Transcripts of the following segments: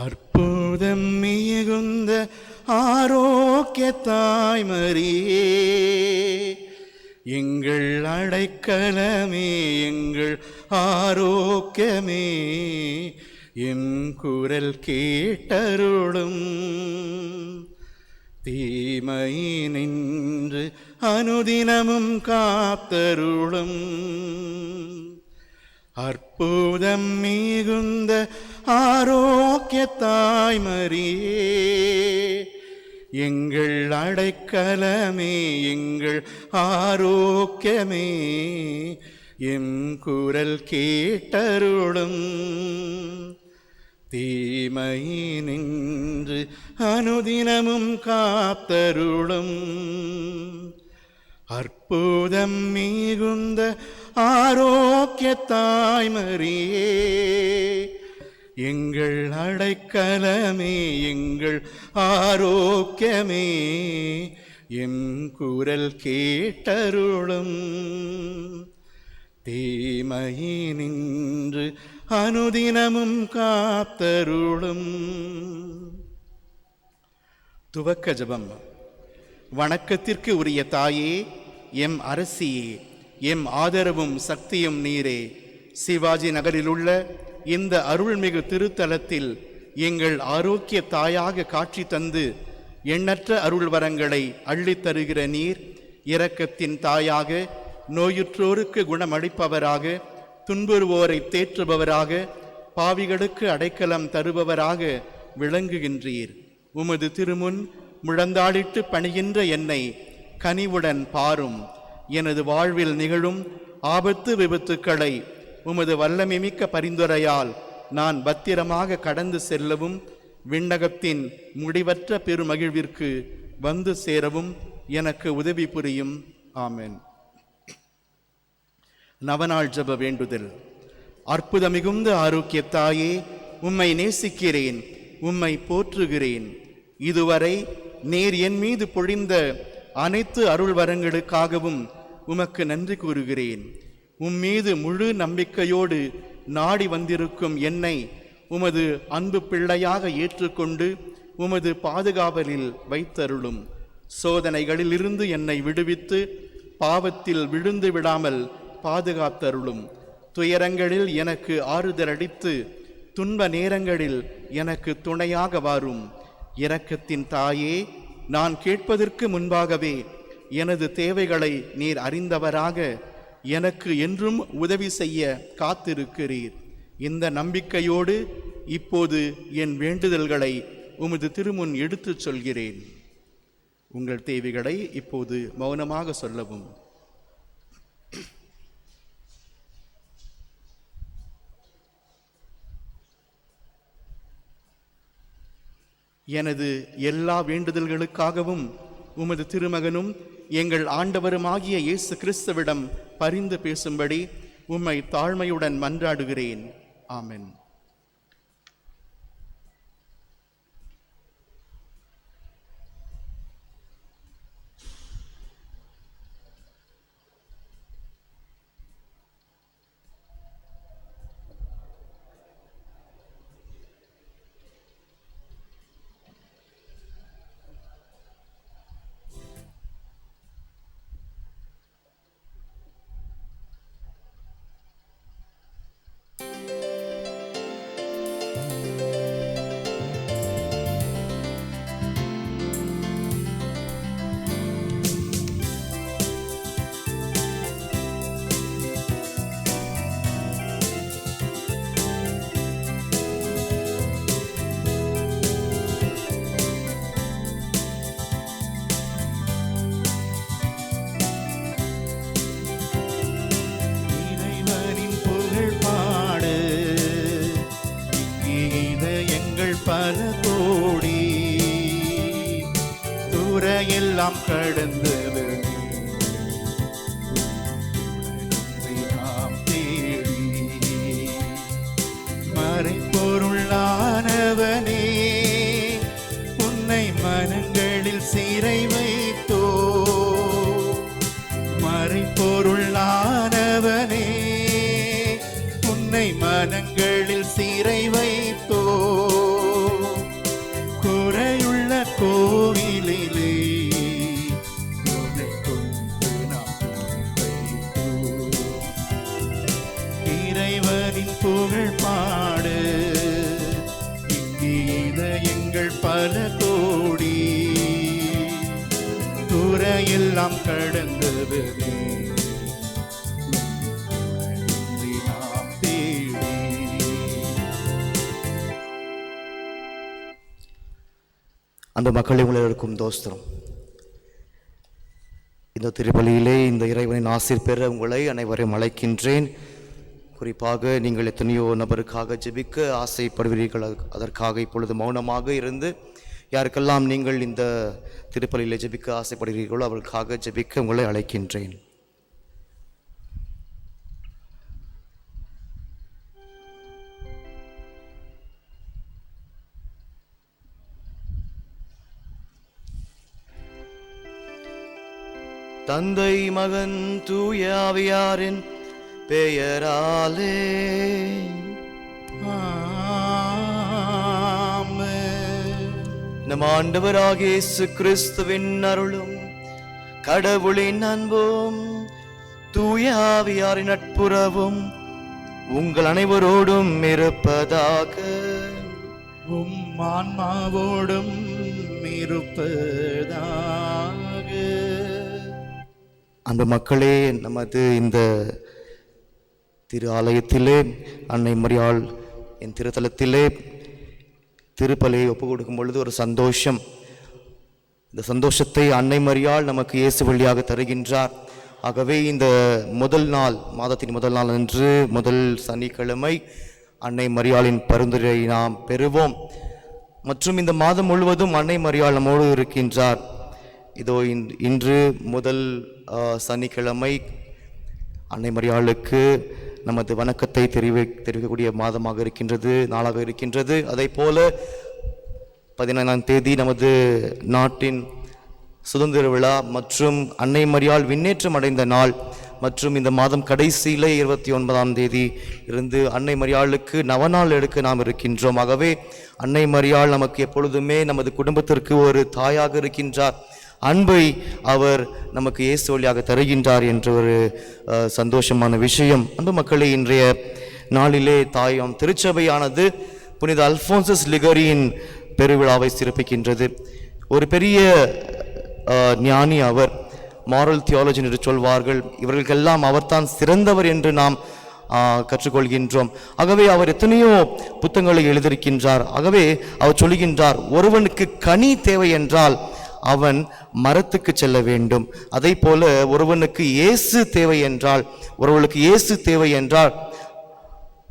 அற்புதம் மிகுந்த ஆரோக்கிய தாய்மரியே, எங்கள் அடைக்கலமே, எங்கள் ஆரோக்கியமே, எம் குரல் கேட்டருளும். தீமை நின்று அனுதினமும் காத்தருளும். அற்புதம் மிகுந்த ஆரோக்கிய தாய்மரியே, எங்கள் அடைக்கலமே, எங்கள் ஆரோக்கியமே, எம் குரல் கேட்டருளும். தீமை நின்று அனுதினமும் காத்தருளும். அற்புதம் மிகுந்த ஆரோக்கிய தாய்மரியே, எங்கள் அடைக்கலமே, எங்கள் ஆரோக்கியமே, எம் குரல் கேட்டருளும். தீமை நின்று அனுதினமும் காத்தருளும். துவக்க ஜெபம். வணக்கத்திற்கு உரிய தாயே, எம் அரசியே, எம் ஆதரவும் சக்தியும் நீரே, சிவாஜி நகரில் உள்ள இந்த அருள்மிகு திருத்தலத்தில் எங்கள் ஆரோக்கிய தாயாக காட்சி தந்து எண்ணற்ற அருள் வரங்களை அள்ளித்தருகிற நீர், இரக்கத்தின் தாயாக, நோயுற்றோருக்கு குணமளிப்பவராக, துன்புறுவோரை தேற்றுபவராக, பாவிகளுக்கு அடைக்கலம் தருபவராக விளங்குகின்றீர். உமது திருமுன் முழந்தாளிட்டு பணிகின்ற என்னை கனிவுடன் பாரும். எனது வாழ்வில் நிகழும் ஆபத்து விபத்துக்களை உமது வல்லமைமிக்க பரிந்துரையால் நான் பத்திரமாக கடந்து செல்லவும், விண்ணகத்தின் முடிவற்ற பெருமகிழ்விற்கு வந்து சேரவும் எனக்கு உதவி புரியும். ஆமென். நவநாள் ஜெப வேண்டுதல். அற்புத மிகுந்த ஆரோக்கிய தாயே, உம்மை நேசிக்கிறேன், உம்மை போற்றுகிறேன். இதுவரை நீர் என் மீது பொழிந்த அனைத்து அருள் வரங்களுக்காகவும் உமக்கு நன்றி கூறுகிறேன். உம்மீது முழு நம்பிக்கையோடு நாடி வந்திருக்கும் என்னை உமது அன்பு பிள்ளையாக ஏற்றுக்கொண்டு உமது பாதுகாவலில் வைத்தருளும். சோதனைகளிலிருந்து என்னை விடுவித்து பாவத்தில் விழுந்து விடாமல் பாதுகாத்தருளும். துயரங்களில் எனக்கு ஆறுதலளித்து துன்ப நேரங்களில் எனக்கு துணையாக வாரும். இரக்கத்தின் தாயே, நான் கேட்பதற்கு முன்பாகவே எனது தேவைகளை நீர் அறிந்தவராக எனக்கு என்றும் உதவி செய்ய காத்திருக்கிறீர். இந்த நம்பிக்கையோடு இப்போது என் வேண்டுதல்களை உமது திருமுன் எடுத்துச் சொல்கிறேன். உங்கள் தேவைகளை இப்போது மௌனமாக சொல்லவும். எனது எல்லா வேண்டுதல்களுக்காகவும் உமது திருமகனும் எங்கள் ஆண்டவருமாகிய இயேசு கிறிஸ்துவிடம் பரிந்து பேசும்படி உம்மை தாழ்மையுடன் மன்றாடுகிறேன். ஆமென். பல கோடி தூரையெல்லாம் கடந்தது நாம் தேடி, மறைப்பொருளானவனே உன்னை மனங்களில் சிறை வைத்தோ. மறைப்பொருளானவனே உன்னை மனங்களில் சிறை வைத்தோ. கோடி. துறையெல்லாம் கடந்தது நாம் தேடி. அந்த மக்களை உங்களுக்கும் தோஸ்திரம். இந்த திருப்பலியிலே இந்த இறைவனின் ஆசீர் பெற உங்களை அனைவரையும் அழைக்கின்றேன். குறிப்பாக நீங்கள் எத்தனையோ நபருக்காக ஜெபிக்க ஆசைப்படுவீர்கள். அதற்காக இப்பொழுது மௌனமாக இருந்து யாருக்கெல்லாம் நீங்கள் இந்த திருப்பலியிலே ஜெபிக்க ஆசைப்படுகிறீர்களோ அவர்களுக்காக ஜெபிக்க உங்களை அழைக்கின்றேன். தந்தை மகன் தூய ஆவியாரின் பெயராலே ஆமென். நம் ஆண்டவராகிய இயேசு கிறிஸ்துவின் அருளும் கடவுளின் அன்பும் தூய ஆவியாரின் நட்புறவும் உங்கள் அனைவரோடும் இருப்பதாக. ஆன்மாவோடும் இருப்பதாக. அன்பு மக்களே, நமது இந்த திரு ஆலயத்திலே அன்னை மரியாள் என் திருத்தலத்திலே திருப்பலியை ஒப்பு கொடுக்கும் பொழுது ஒரு சந்தோஷம். இந்த சந்தோஷத்தை அன்னை மரியாள் நமக்கு இயேசு வழியாக தருகின்றார். ஆகவே இந்த முதல் நாள், மாதத்தின் முதல் நாள் அன்று, முதல் சனிக்கிழமை அன்னை மரியாளின் பரிந்துரை நாம் பெறுவோம். மற்றும் இந்த மாதம் முழுவதும் அன்னை மரியாள் நம்மோடு இருக்கின்றார். இதோ இன்று முதல் சனிக்கிழமை அன்னை மரியாளுக்கு நமது வணக்கத்தை தெரிவிக்கக்கூடிய மாதமாக இருக்கின்றது, நாளாக இருக்கின்றது. அதை போல 15ஆம் தேதி நமது நாட்டின் சுதந்திர விழா மற்றும் அன்னை மரியாள் விண்ணேற்றம் அடைந்த நாள் மற்றும் இந்த மாதம் கடைசியிலே 29ஆம் தேதி இருந்து அன்னை மரியாளுக்கு நவநாள் எடுக்க நாம் இருக்கின்றோம். ஆகவே அன்னை மரியாள் நமக்கு எப்பொழுதுமே நமது குடும்பத்திற்கு ஒரு தாயாக இருக்கின்றார். அன்பை அவர் நமக்கு இயேசு வழியாக தருகின்றார் என்ற ஒரு சந்தோஷமான விஷயம். அன்பு மக்களே, இன்றைய நாளிலே தாயாம் திருச்சபையானது புனித அல்போன்சஸ் லிகரியின் பெருவிழாவை சிறப்பிக்கின்றது. ஒரு பெரிய ஞானி அவர், மாரல் தியாலஜி என்று சொல்வார்கள். இவர்களுக்கெல்லாம் அவர்தான் சிறந்தவர் என்று நாம் கற்றுக்கொள்கின்றோம். ஆகவே அவர் எத்தனையோ புத்தகங்களை எழுதியிருக்கின்றார். ஆகவே அவர் சொல்லுகின்றார், ஒருவனுக்கு கனி தேவை என்றால் அவன் மரத்துக்கு செல்ல வேண்டும். அதை போல ஒருவனுக்கு இயேசு தேவை என்றால், ஒருவனுக்கு இயேசு தேவை என்றால்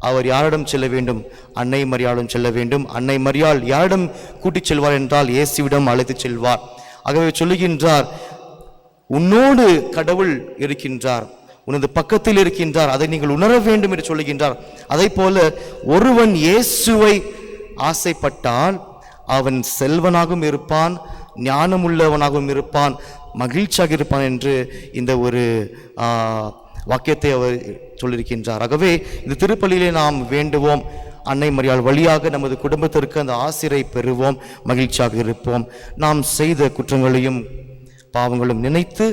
அவர் யாரிடம் செல்ல வேண்டும்? அன்னை மரியாளும் செல்ல வேண்டும். அன்னை மரியாள் யாரிடம் கூட்டிச் செல்வார் என்றால் இயேசுவிடம் அழைத்து செல்வார். ஆகவே சொல்லுகின்றார், உன்னோடு கடவுள் இருக்கின்றார், உனது பக்கத்தில் இருக்கின்றார், அதை நீங்கள் உணர வேண்டும் என்று சொல்லுகின்றார். அதை போல ஒருவன் இயேசுவை ஆசைப்பட்டால் அவன் செல்வனாகவும் இருப்பான், ஞானம் உள்ளவனாகவும் இருப்பான், மகிழ்ச்சியாக இருப்பான் என்று இந்த ஒரு வாக்கியத்தை அவர் சொல்லியிருக்கின்றார். ஆகவே இந்த திருப்பலியிலே நாம் வேண்டுவோம், அன்னை மரியாள் வழியாக நமது குடும்பத்திற்கு அந்த ஆசிரை பெறுவோம், மகிழ்ச்சியாக இருப்போம். நாம் செய்த குற்றங்களையும் பாவங்களும் நினைத்து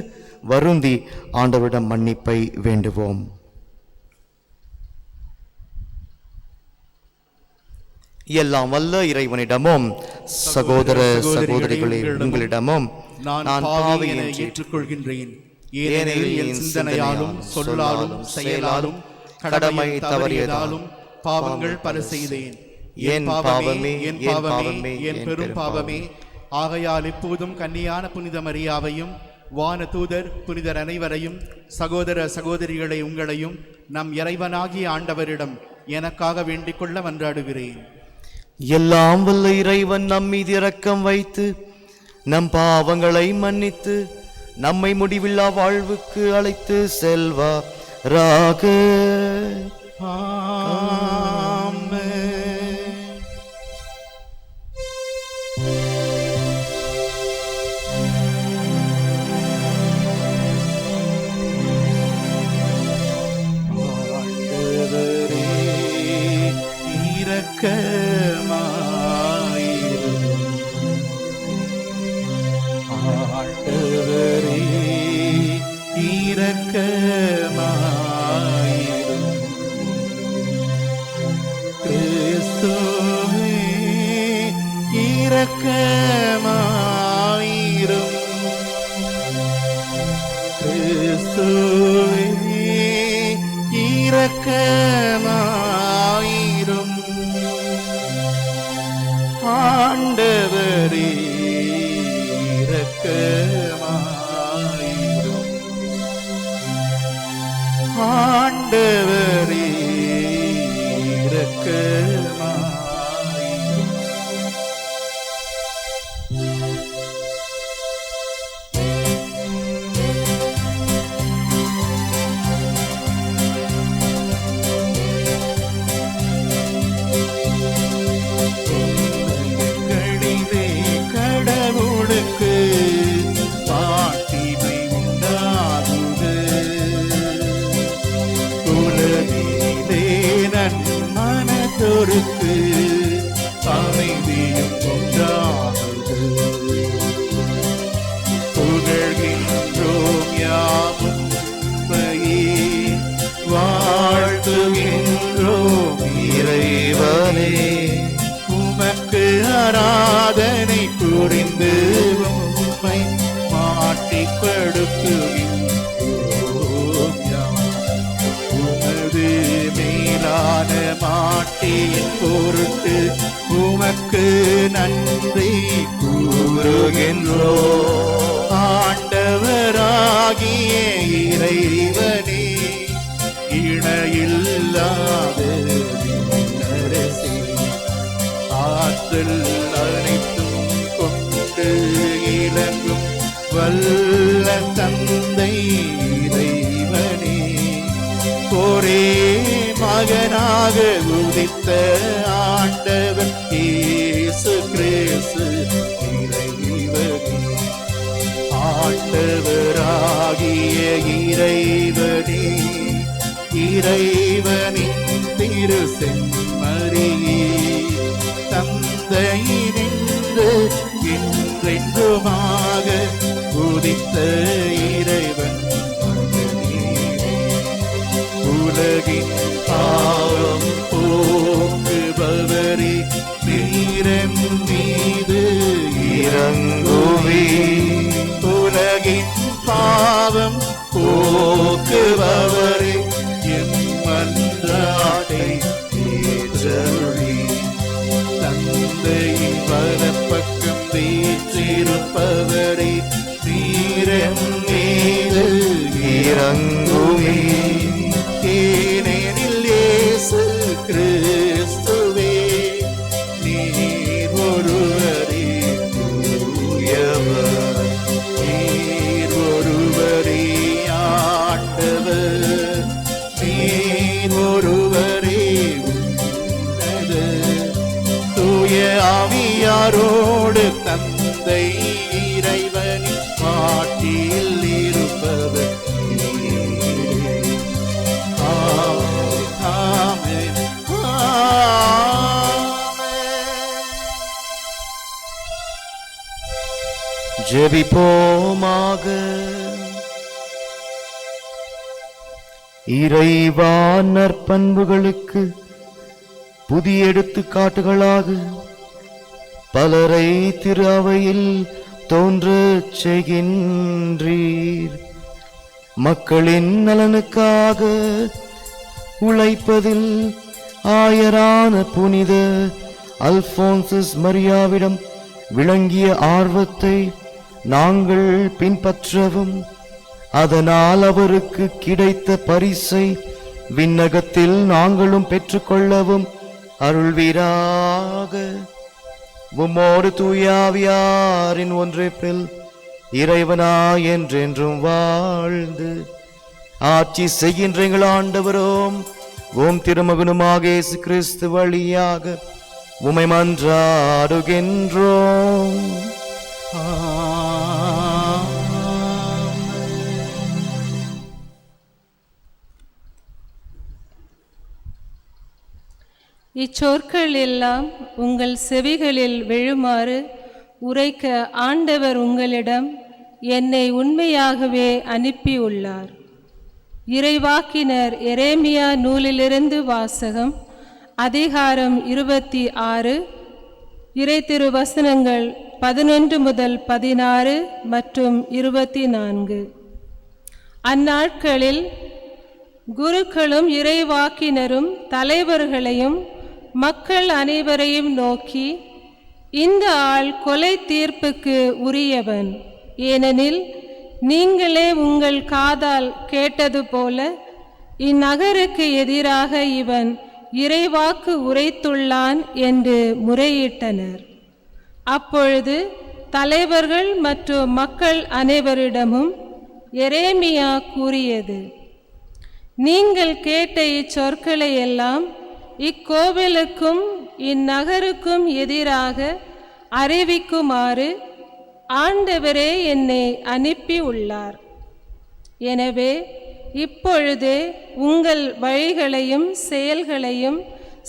வருந்தி ஆண்டவரிடம் மன்னிப்பை வேண்டுவோம். எல்லாம் வல்ல இறைவனிடமும் சகோதர சகோதரிகளே உங்களிடமும் நான் பாவியை ஏற்றுக்கொள்கின்றேன். ஏனெனில் என் சிந்தனையாலும் சொல்லாலும் செயலாலும் கடமை தவறியதாலும் பாவங்கள் பல செய்தேன். என் பாவமே, என் பாவமே, என் பெரும் பாவமே. ஆகையால் இப்போதும் கன்னியான புனித மரியாவையும் வான தூதர் புனிதர் அனைவரையும் சகோதர சகோதரிகளை உங்களையும் நம் இறைவனாகிய ஆண்டவரிடம் எனக்காக வேண்டிக் கொள்ள மன்றாடுகிறேன். எல்லாம் வல்ல இறைவன் நம் மீது இரக்கம் வைத்து நம் பாவங்களை மன்னித்து நம்மை முடிவில்லா வாழ்வுக்கு அழைத்து செல்வாராக. இரக்கமாயிரும். ஆண்டவரே இரக்கமாயிரும். ஆண்டவரே இரக்கமாயிரும். கடிதே கடவுளுக்கு பாட்டிமை உண்டாகுது. உலகிலே நன்மனத்தோருக்கு அமைதியும் உண்டாகுது. புகழ்கின்றோம் யாவும் வாழ்த்துகின்றோம் இறைவனே. உமக்கு ஆராதனை புரிந்து உம்மை மாட்டிப்படுத்துகின்றோம் யாம். உமது மேலான மாட்டியின் பொருட்டு உமக்கு நன்றி கூறுகின்றோம். ஆண்டவராகிய இறைவனே, இணையில்லாத அரசே, ஆற்றல் அனைத்தும் கொண்டு இலங்கும் வல்ல தந்தை இறைவனே, ஒரே மகனாக உதித்த ஆண்டவர் இயேசு கிறிஸ்து இறைவனே, ஆண்டவராகிய இறைவனே, இறைவனின் திரு செம்மறியே, தந்தையினின்று என்றென்றுமாக உதித்த இறைவன் மகனே, உலகின் பாவம் போக்குபவரே, நீரன் மீது இறங்குவே. உலகின் பாவம் போக்குபவரே, எம் மன்றாட்டை ஏற்றருளி. தந்தையின் வலப்பக்கம் வீற்றிருப்பவரே, நீரன் மீது இறங்குவே. ஏனெனில் இயேசு கிறிஸ்துவே, நீர் ஒருவரே தூயவர், நீர் ஒருவரே ஆண்டவர், நீர் ஒருவரே உன்னதர். தூய ஆவியாரோடு தந்தை இறைவனின் மாட்டில் இருப்பவர் நீரே. ஆமென், ஆமென், ஆமென். ஜெபிப்போமாக. இறைவா, நற்பண்புகளுக்கு புதிய எடுத்துக்காட்டுகளாக பலரை திரு அவையில் தோன்றச் செய்கின்றீர். மக்களின் நலனுக்காக உழைப்பதில் ஆயரான புனித அல்போன்சஸ் மரியாவிடம் விளங்கிய ஆர்வத்தை நாங்கள் பின்பற்றவும், அதனால் அவருக்கு கிடைத்த பரிசை விண்ணகத்தில் நாங்களும் பெற்றுக்கொள்ளவும் அருள்வீராக. உம்மோடு தூயாவியாரின் ஒன்றைப்பில் இறைவனா என்றென்றும் வாழ்ந்து ஆட்சி செய்கின்ற எங்கள் ஆண்டவரோம் ஓம் திருமகனுமாக இயேசு கிறிஸ்து வழியாக உம்மை மன்றாடுகின்றோம். இச்சொற்கள் எல்லாம் உங்கள் செவிகளில் விழுமாறு உரைக்க ஆண்டவர் உங்களிடம் என்னை உண்மையாகவே அனுப்பியுள்ளார். இறைவாக்கினர் எரேமியா நூலிலிருந்து வாசகம். அதிகாரம் 26, இறை திருவசனங்கள் 11 முதல் 16 மற்றும் 24. அந்நாட்களில் குருக்களும் இறைவாக்கினரும் தலைவர்களையும் மக்கள் அனைவரையும் நோக்கி, இந்த ஆள் கொலை தீர்ப்புக்கு உரியவன். ஏனெனில் நீங்களே உங்கள் காதால் கேட்டது போல இந்நகருக்கு எதிராக இவன் இறைவாக்கு உரைத்துள்ளான் என்று முறையிட்டனர். அப்பொழுது தலைவர்கள் மற்றும் மக்கள் அனைவரிடமும் எரேமியா கூறியது, நீங்கள் கேட்ட இச்சொற்களை எல்லாம் இக்கோவிலுக்கும் இந்நகருக்கும் எதிராக அறிவிக்குமாறு ஆண்டவரே என்னை அனுப்பி உள்ளார். எனவே இப்பொழுதே உங்கள் வழிகளையும் செயல்களையும்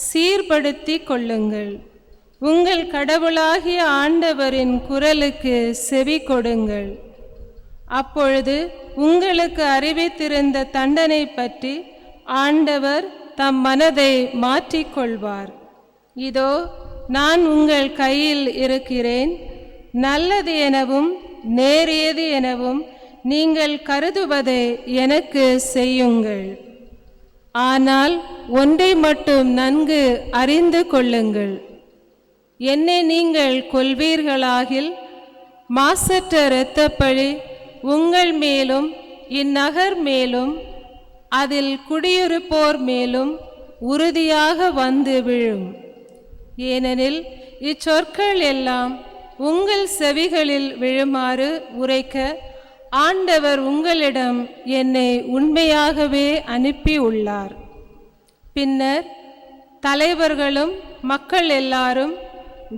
சீர்படுத்தி கொள்ளுங்கள். உங்கள் கடவுளாகிய ஆண்டவரின் குரலுக்கு செவி கொடுங்கள். அப்பொழுது உங்களுக்கு அறிவித்திருந்த தண்டனை பற்றி ஆண்டவர் தம் மனதை மாற்றிக்கொள்வார். இதோ நான் உங்கள் கையில் இருக்கிறேன். நல்லது எனவும் நேரியது எனவும் நீங்கள் கருதுவதை எனக்கு செய்யுங்கள். ஆனால் ஒன்றை மட்டும் நன்கு அறிந்து கொள்ளுங்கள். என்னை நீங்கள் கொல்வீர்களாகில் மாசற்ற இரத்தப்பழி உங்கள் மேலும் இந்நகர் மேலும் அதில் குடியிருப்போர் மேலும் உறுதியாக வந்து விழும். ஏனெனில் இச்சொற்கள் எல்லாம் உங்கள் செவிகளில் விழுமாறு உரைக்க ஆண்டவர் உங்களிடம் என்னை உண்மையாகவே அனுப்பியுள்ளார். பின்னர் தலைவர்களும் மக்கள் எல்லாரும்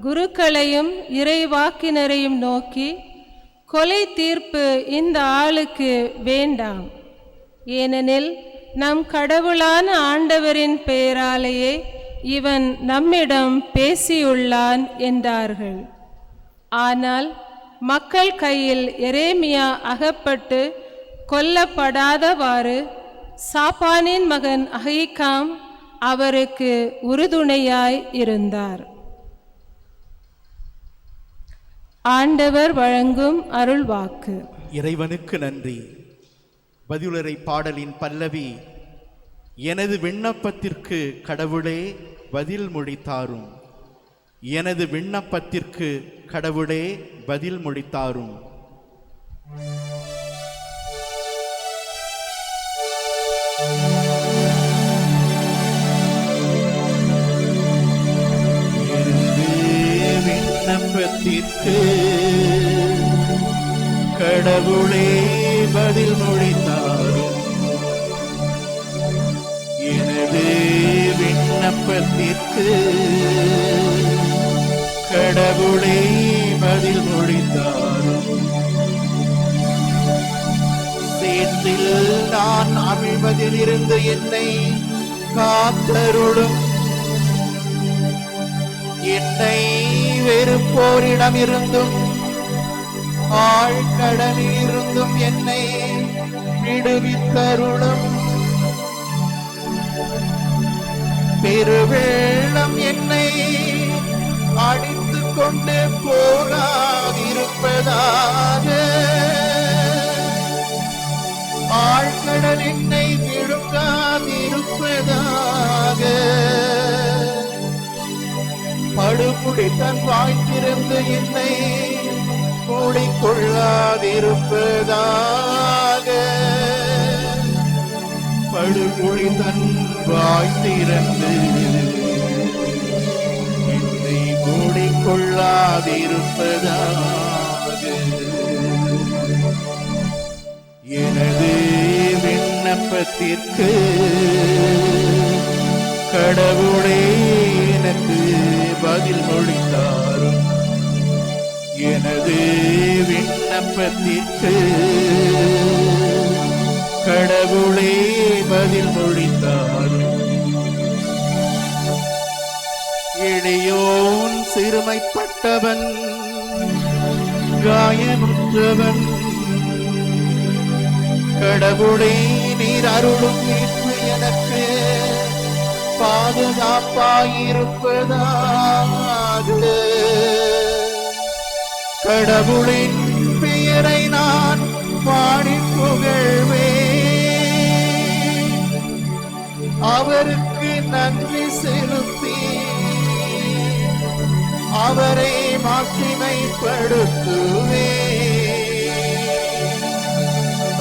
குருக்களையும் இறைவாக்கினரையும் நோக்கி, கொலை தீர்ப்பு இந்த ஆளுக்கு வேண்டாம். ஏனெனில் நம் கடவுளான ஆண்டவரின் பெயராலேயே இவன் நம்மிடம் பேசியுள்ளான் என்றார்கள். ஆனால் மக்கள் கையில் எரேமியா அகப்பட்டு கொல்லப்படாதவாறு சாப்பானின் மகன் அகிகாம் அவருக்கு உறுதுணையாய் இருந்தார். ஆண்டவர் வழங்கும் அருள்வாக்கு. இறைவனுக்கு நன்றி. பதிலுரை பாடலின் பல்லவி, எனது விண்ணப்பத்திற்கு கடவுளே பதில் மொழி தாரும். எனது விண்ணப்பத்திற்கு கடவுளே பதில் மொழி தாரும். விண்ணப்பத்திற்கு கடவுளே பதில் மொழி தாரும். எனது விண்ணப்பத்திற்கு கடவுளே பதில் மொழி தாரும். சேற்றில் நான் அமிழ்வதிலிருந்து என்னை காத்தருளும். என்னை வெறுப்போரிடமிருந்தும் ஆழ்கடலிலிருந்தும் என்னை விடுவித்தருளும். பெருவெள்ளம் என்னை அடித்து கொண்டு போகாதிருப்பதாக, ஆழ்கடல் என்னை விழுங்காதிருப்பதாக, படுகுடி தன் வாய்த்திருந்து என்னை மூடிக்கொள்ளாதிருப்பதாக, படுகுடி தன் வாய்த்திருந்து என்னை மூடிக்கொள்ளாதிருப்பதாக. எனது விண்ணப்பத்திற்கு கடவுளே எனக்கு பதில் மொழி தாரும். எனது விண்ணப்பத்திற்கு கடவுளே பதில் மொழி தாரும். எளியோன் சிறுமைப்பட்டவன் காயமுற்றவன், கடவுளே நீர் அருளும் மீட்பு எனக்கு பாதுகாப்பாயிருப்பதாக. கடவுளின் பெயரை நான் பாடி புகழ்வேன். அவருக்கு நன்றி செலுத்தி அவரை மாட்சிமைப்படுத்துவே.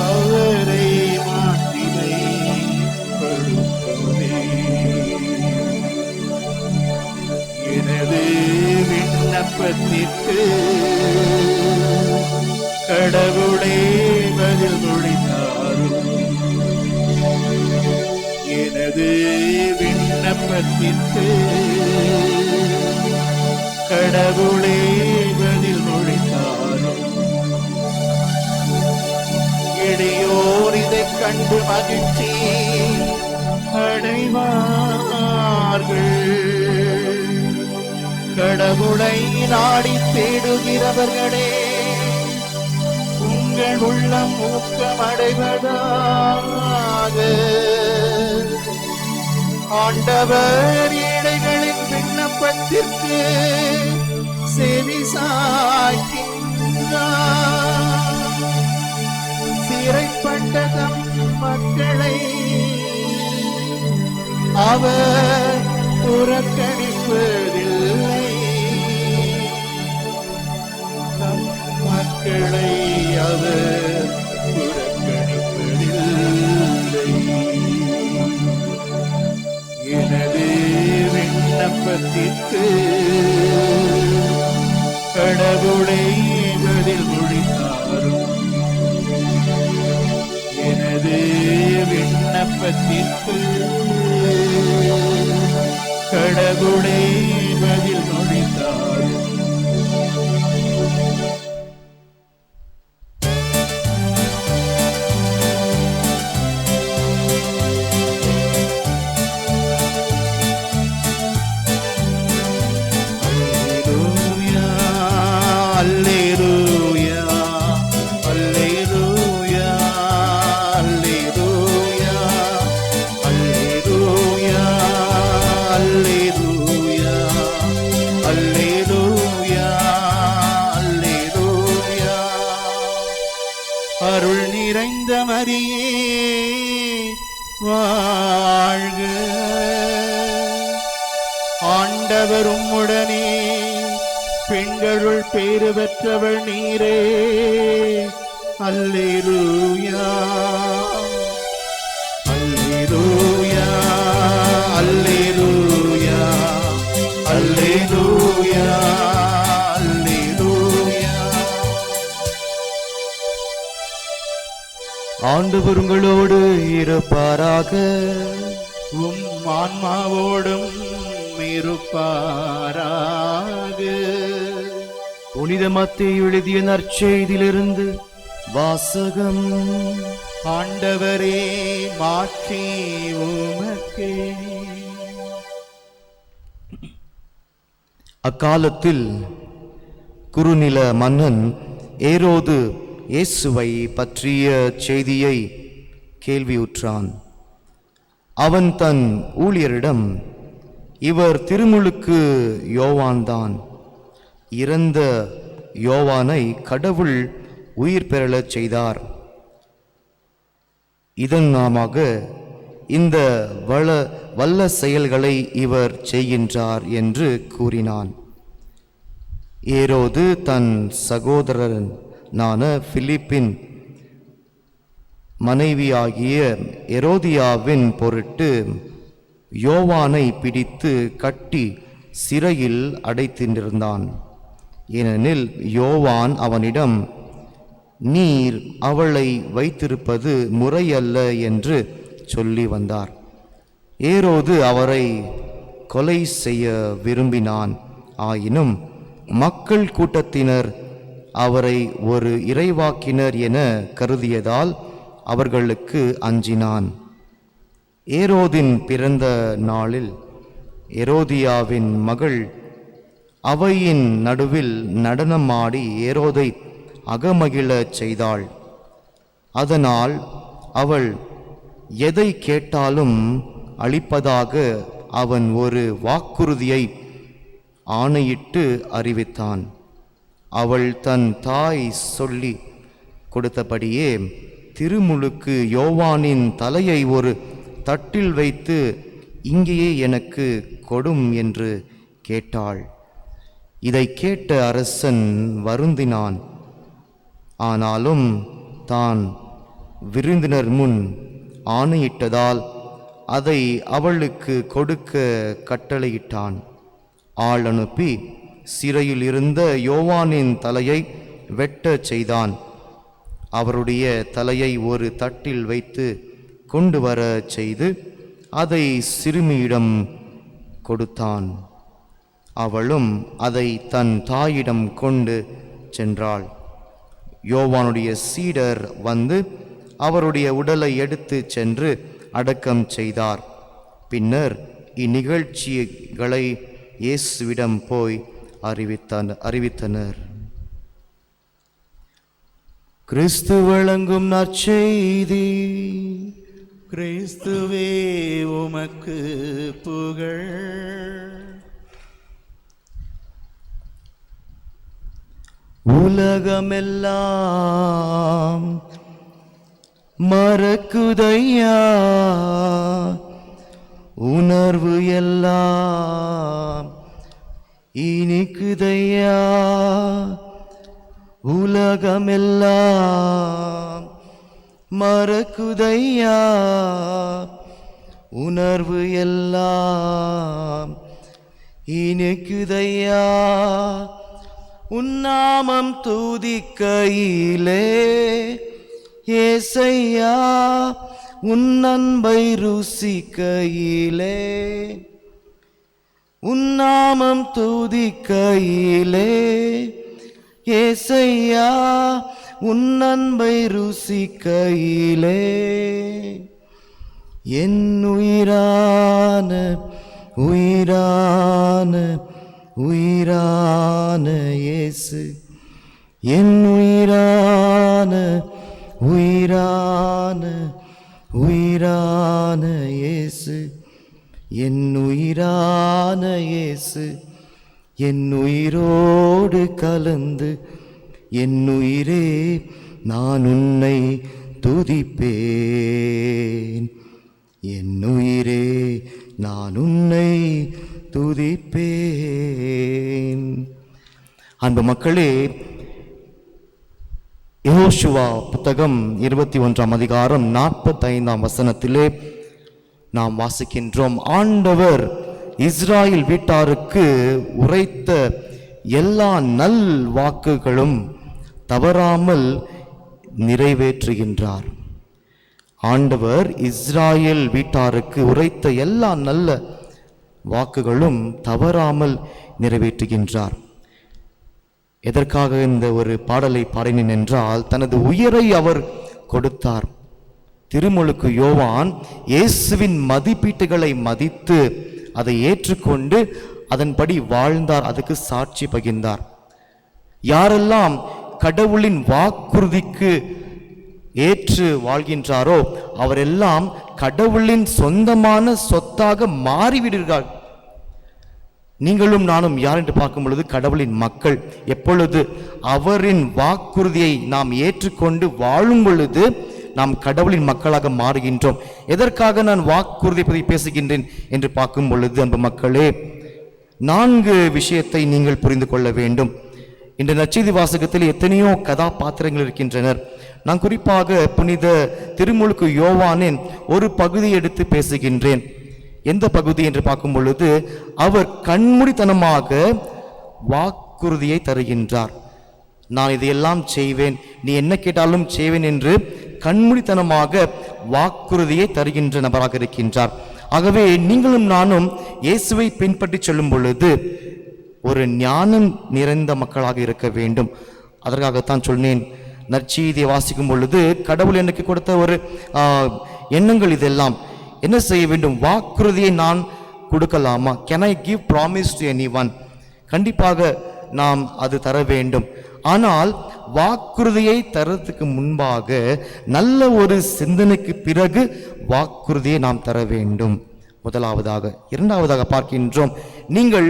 அவரை மாட்சிமைப்படுத்துவே. எனது விண்ணப்பத்திற்கு கடவுளே பதில் மொழிந்தாரும். எனது விண்ணப்பத்திற்கு கடவுளே பதில் மொழிந்தாரும். எளியோர் இதைக் கண்டு மகிழ்ச்சி அடைவார்கள். கடவுளை நாடி தேடுகிறவர்களே, உங்கள் உள்ளம் ஊக்கமடைவதாக. ஆண்டவர் ஏழைகளின் விண்ணப்பத்திற்கு செவி சாய்க்கின்றார். சிறைப்பட்ட தம் மக்களை அவர் புறக்கணிப்பதில்லை. தம் மக்களை அவர் புறக்கணிப்பதில்லை. எனது விண்ணப்பத்திற்கு கடவுளை பதில் மொழிந்தாரும். எனது விண்ணப்பத்திற்கு கடவுளை பதில் மொழிந்தாரும். அருள் நிறைந்த மரியே வாழ்க. ஆண்டவர் உம்முடனே, பெண்களுள் பேறு பெற்றவள் நீரே. அல்லேலூயா அல்லேலூயா அல்லேலூயா அல்லேலூயா அல்லேலூயா. ஆண்டவர் உங்களோடு இருப்பாராக. உம் ஆன்மாவோடும் இருப்பாராக. புனித மத்தேயு எழுதிய நற்செய்தியிலிருந்து வாசகம். ஆண்டவரே, மாட்சி உமக்கே. அக்காலத்தில் குறுநில மன்னன் ஏரோது இயேசுவை பற்றிய செய்தியை கேள்வியுற்றான். அவன் தன் ஊழியரிடம், இவர் திருமுழுக்கு யோவான்தான். இறந்த யோவானை கடவுள் உயிர் பெறலச் செய்தார். இதன் நாமாக இந்த வல்ல செயல்களை இவர் செய்கின்றார் என்று கூறினான். ஏரோது தன் சகோதரனான பிலிப்பின் மனைவியாகிய எரோதியாவின் பொருட்டு யோவானை பிடித்து கட்டி சிறையில் அடைத்திருந்தான். ஏனெனில் யோவான் அவனிடம், நீர் அவளை வைத்திருப்பது முறையல்ல என்று சொல்லி வந்தார். ஏரோது அவரை கொலை செய்ய விரும்பினான். ஆயினும் மக்கள் கூட்டத்தினர் அவரை ஒரு இறைவாக்கினர் என கருதியதால் அவர்களுக்கு அஞ்சினான். ஏரோதின் பிறந்த நாளில் எரோதியாவின் மகள் அவையின் நடுவில் நடனமாடி ஏரோதை அகமகிழச் செய்தாள். அதனால் அவள் எதை கேட்டாலும் அளிப்பதாக அவன் ஒரு வாக்குறுதியை ஆணையிட்டு அறிவித்தான். அவள் தன் தாய் சொல்லி கொடுத்தபடியே திருமுழுக்கு யோவானின் தலையை ஒரு தட்டில் வைத்து இங்கேயே எனக்கு கொடும் என்று கேட்டாள். இதை கேட்ட அரசன் வருந்தினான். ஆனாலும் தான் விருந்தினர் முன் ஆணையிட்டதால் அதை அவளுக்கு கொடுக்க கட்டளையிட்டான். ஆள் அனுப்பி சிறையில் இருந்த யோவானின் தலையை வெட்டச் செய்தான். அவருடைய தலையை ஒரு தட்டில் வைத்து கொண்டு வர செய்து அதை சிறுமியிடம் கொடுத்தான். அவளும் அதை தன் தாயிடம் கொண்டு சென்றாள். யோவானுடைய சீடர் வந்து அவருடைய உடலை எடுத்து சென்று அடக்கம் செய்தார். பின்னர் இந்நிகழ்ச்சிகளை இயேசுவிடம் போய் அறிவித்தனர். கிறிஸ்து வழங்கும் நற்செய்தி. கிறிஸ்துவே உமக்கு புகழ். உலகமெல்லாம் மறக்குதையா, உணர்வு எல்லாம் இனிக்குதையா. உலகமெல்லாம் மறக்குதையா, உணர்வு எல்லாம் இனிக்குதையா. உன்னாமம் துதிக்கையிலே ஏசையா, உன் அன்பை ருசிக்கையிலே. உன்னாமம் துதிக்கையிலே ஏசையா, உன் அன்பை ருசிக்கையிலே. என் உயிரான உயிரான உயிரான இயேசு, என் உயிரான உயிரான உயிரான இயேசு, என் உயிரான இயேசு, என் உயிரோடு கலந்து என் உயிரே நான் உன்னை துதிப்பேன். என் உயிரே நான் உன்னை துதிப்பேன். அன்பு மக்களே, யோசுவா புத்தகம் 21 அதிகாரம் 45 வசனத்திலே நாம் வாசிக்கின்றோம். ஆண்டவர் இஸ்ராயேல் வீட்டாருக்கு உரைத்த எல்லா நல் வாக்குகளும் தவறாமல் நிறைவேற்றுகின்றார். ஆண்டவர் இஸ்ராயேல் வீட்டாருக்கு உரைத்த எல்லா நல்ல வாக்குகளும் தவறாமல் நிறைவேற்றுகின்றார். எதற்காக இந்த ஒரு பாடலை பாடினேன் என்றால், தனது உயிரை அவர் கொடுத்தார். திருமுழுக்கு யோவான் இயேசுவின் மதிப்பீட்டுகளை மதித்து அதை ஏற்றுக்கொண்டு அதன்படி வாழ்ந்தார். அதுக்கு சாட்சி பகிர்ந்தார். யாரெல்லாம் கடவுளின் வாக்குறுதிக்கு ஏற்று வாழ்கின்றாரோ அவரெல்லாம் கடவுளின் சொந்தமான சொத்தாக மாறிவிடுகிறார். நீங்களும் நானும் யார் என்று பார்க்கும் பொழுது கடவுளின் மக்கள். எப்பொழுது அவரின் வாக்குறுதியை நாம் ஏற்றுக்கொண்டு வாழும் பொழுது நாம் கடவுளின் மக்களாக மாறுகின்றோம். எதற்காக நான் வாக்குறுதியை பற்றி பேசுகின்றேன் என்று பார்க்கும் பொழுது, அன்பு மக்களே, 4 விஷயத்தை நீங்கள் புரிந்து கொள்ள வேண்டும். இந்த நற்செய்தி வாசகத்தில் எத்தனையோ கதாபாத்திரங்கள் இருக்கின்றனர். நான் குறிப்பாக புனித திருமுழுக்கு யோவானின் ஒரு பகுதியை எடுத்து பேசுகின்றேன். எந்த பகுதி என்று பார்க்கும் பொழுது, அவர் கண்மூடித்தனமாக வாக்குறுதியை தருகின்றார். நான் இதையெல்லாம் செய்வேன், நீ என்ன கேட்டாலும் செய்வேன் என்று கண்மூடித்தனமாக வாக்குறுதியை தருகின்ற நபராக இருக்கின்றார். ஆகவே நீங்களும் நானும் இயேசுவை பின்பற்றி செல்லும் பொழுது ஒரு ஞானம் நிறைந்த மக்களாக இருக்க வேண்டும். அதற்காகத்தான் சொன்னேன், நற்செய்தியை வாசிக்கும் பொழுது கடவுள் எனக்கு கொடுத்த ஒரு எண்ணங்கள் இதெல்லாம். என்ன செய்ய வேண்டும்? வாக்குறுதியை நான் கொடுக்கலாமா? Can I give promise to anyone? கண்டிப்பாக நாம் அது தர வேண்டும். ஆனால் வாக்குறுதியை தரத்துக்கு முன்பாக நல்ல ஒரு சிந்தனைக்கு பிறகு வாக்குறுதியை நாம் தர வேண்டும். முதலாவதாக. இரண்டாவதாக பார்க்கின்றோம், நீங்கள்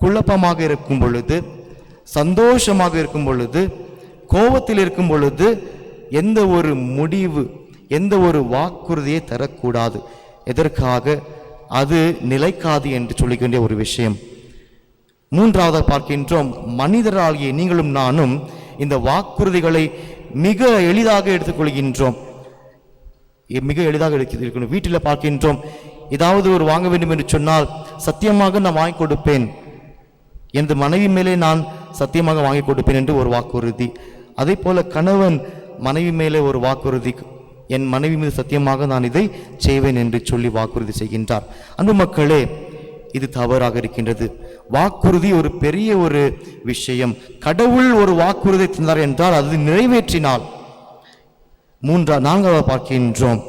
குழப்பமாக இருக்கும் பொழுது, சந்தோஷமாக இருக்கும் பொழுது, கோபத்தில் இருக்கும் பொழுது, எந்த ஒரு முடிவு, எந்த ஒரு வாக்குறுதியை தரக்கூடாது. எதற்காக? அது நிலைக்காது என்று சொல்லிக்கின்ற ஒரு விஷயம். மூன்றாவதாக பார்க்கின்றோம், மனிதராகிய நீங்களும் நானும் இந்த வாக்குறுதிகளை மிக எளிதாக எடுத்துக்கொள்கின்றோம். மிக எளிதாக எடுக்கணும். வீட்டில் பார்க்கின்றோம், ஏதாவது ஒரு வாங்க வேண்டும் என்று சொன்னால் சத்தியமாக நான் வாங்கி கொடுப்பேன், எனது மனைவி மேலே நான் சத்தியமாக வாங்கி கொடுப்பேன் என்று ஒரு வாக்குறுதி. அதே போல கணவன் மனைவி மேலே ஒரு வாக்குறுதி, என் மனைவி மீது சத்தியமாக நான் இதை செய்வேன் என்று சொல்லி வாக்குறுதி செய்கின்றார். அன்பு மக்களே, இது தவறாக இருக்கின்றது. வாக்குறுதி ஒரு பெரிய ஒரு விஷயம். கடவுள் ஒரு வாக்குறுதி தந்தார் என்றால் அது நிறைவேற்றினால். நான்காவது பார்க்கின்றோம்,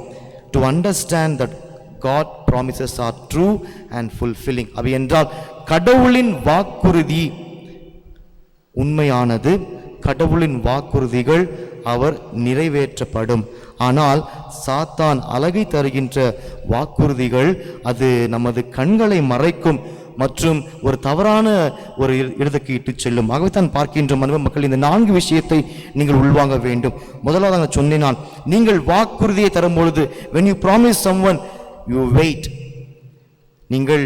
to understand that God promises are true and fulfilling. அவை என்றால் கடவுளின் வாக்குறுதி உண்மையானது, கடவுளின் வாக்குறுதிகள் அவர் நிறைவேற்றப்படும். ஆனால் சாத்தான் அழகை தருகின்ற வாக்குறுதிகள் அது நமது கண்களை மறைக்கும் மற்றும் ஒரு தவறான ஒரு இடத்துக்கு இட்டு செல்லும். ஆகவே தான் பார்க்கின்ற அன்பு மக்கள், இந்த 4 விஷயத்தை நீங்கள் உள்வாங்க வேண்டும். முதலாவது நான் சொன்னேன், நீங்கள் வாக்குறுதியை தரும் பொழுது when you promise someone you wait, நீங்கள்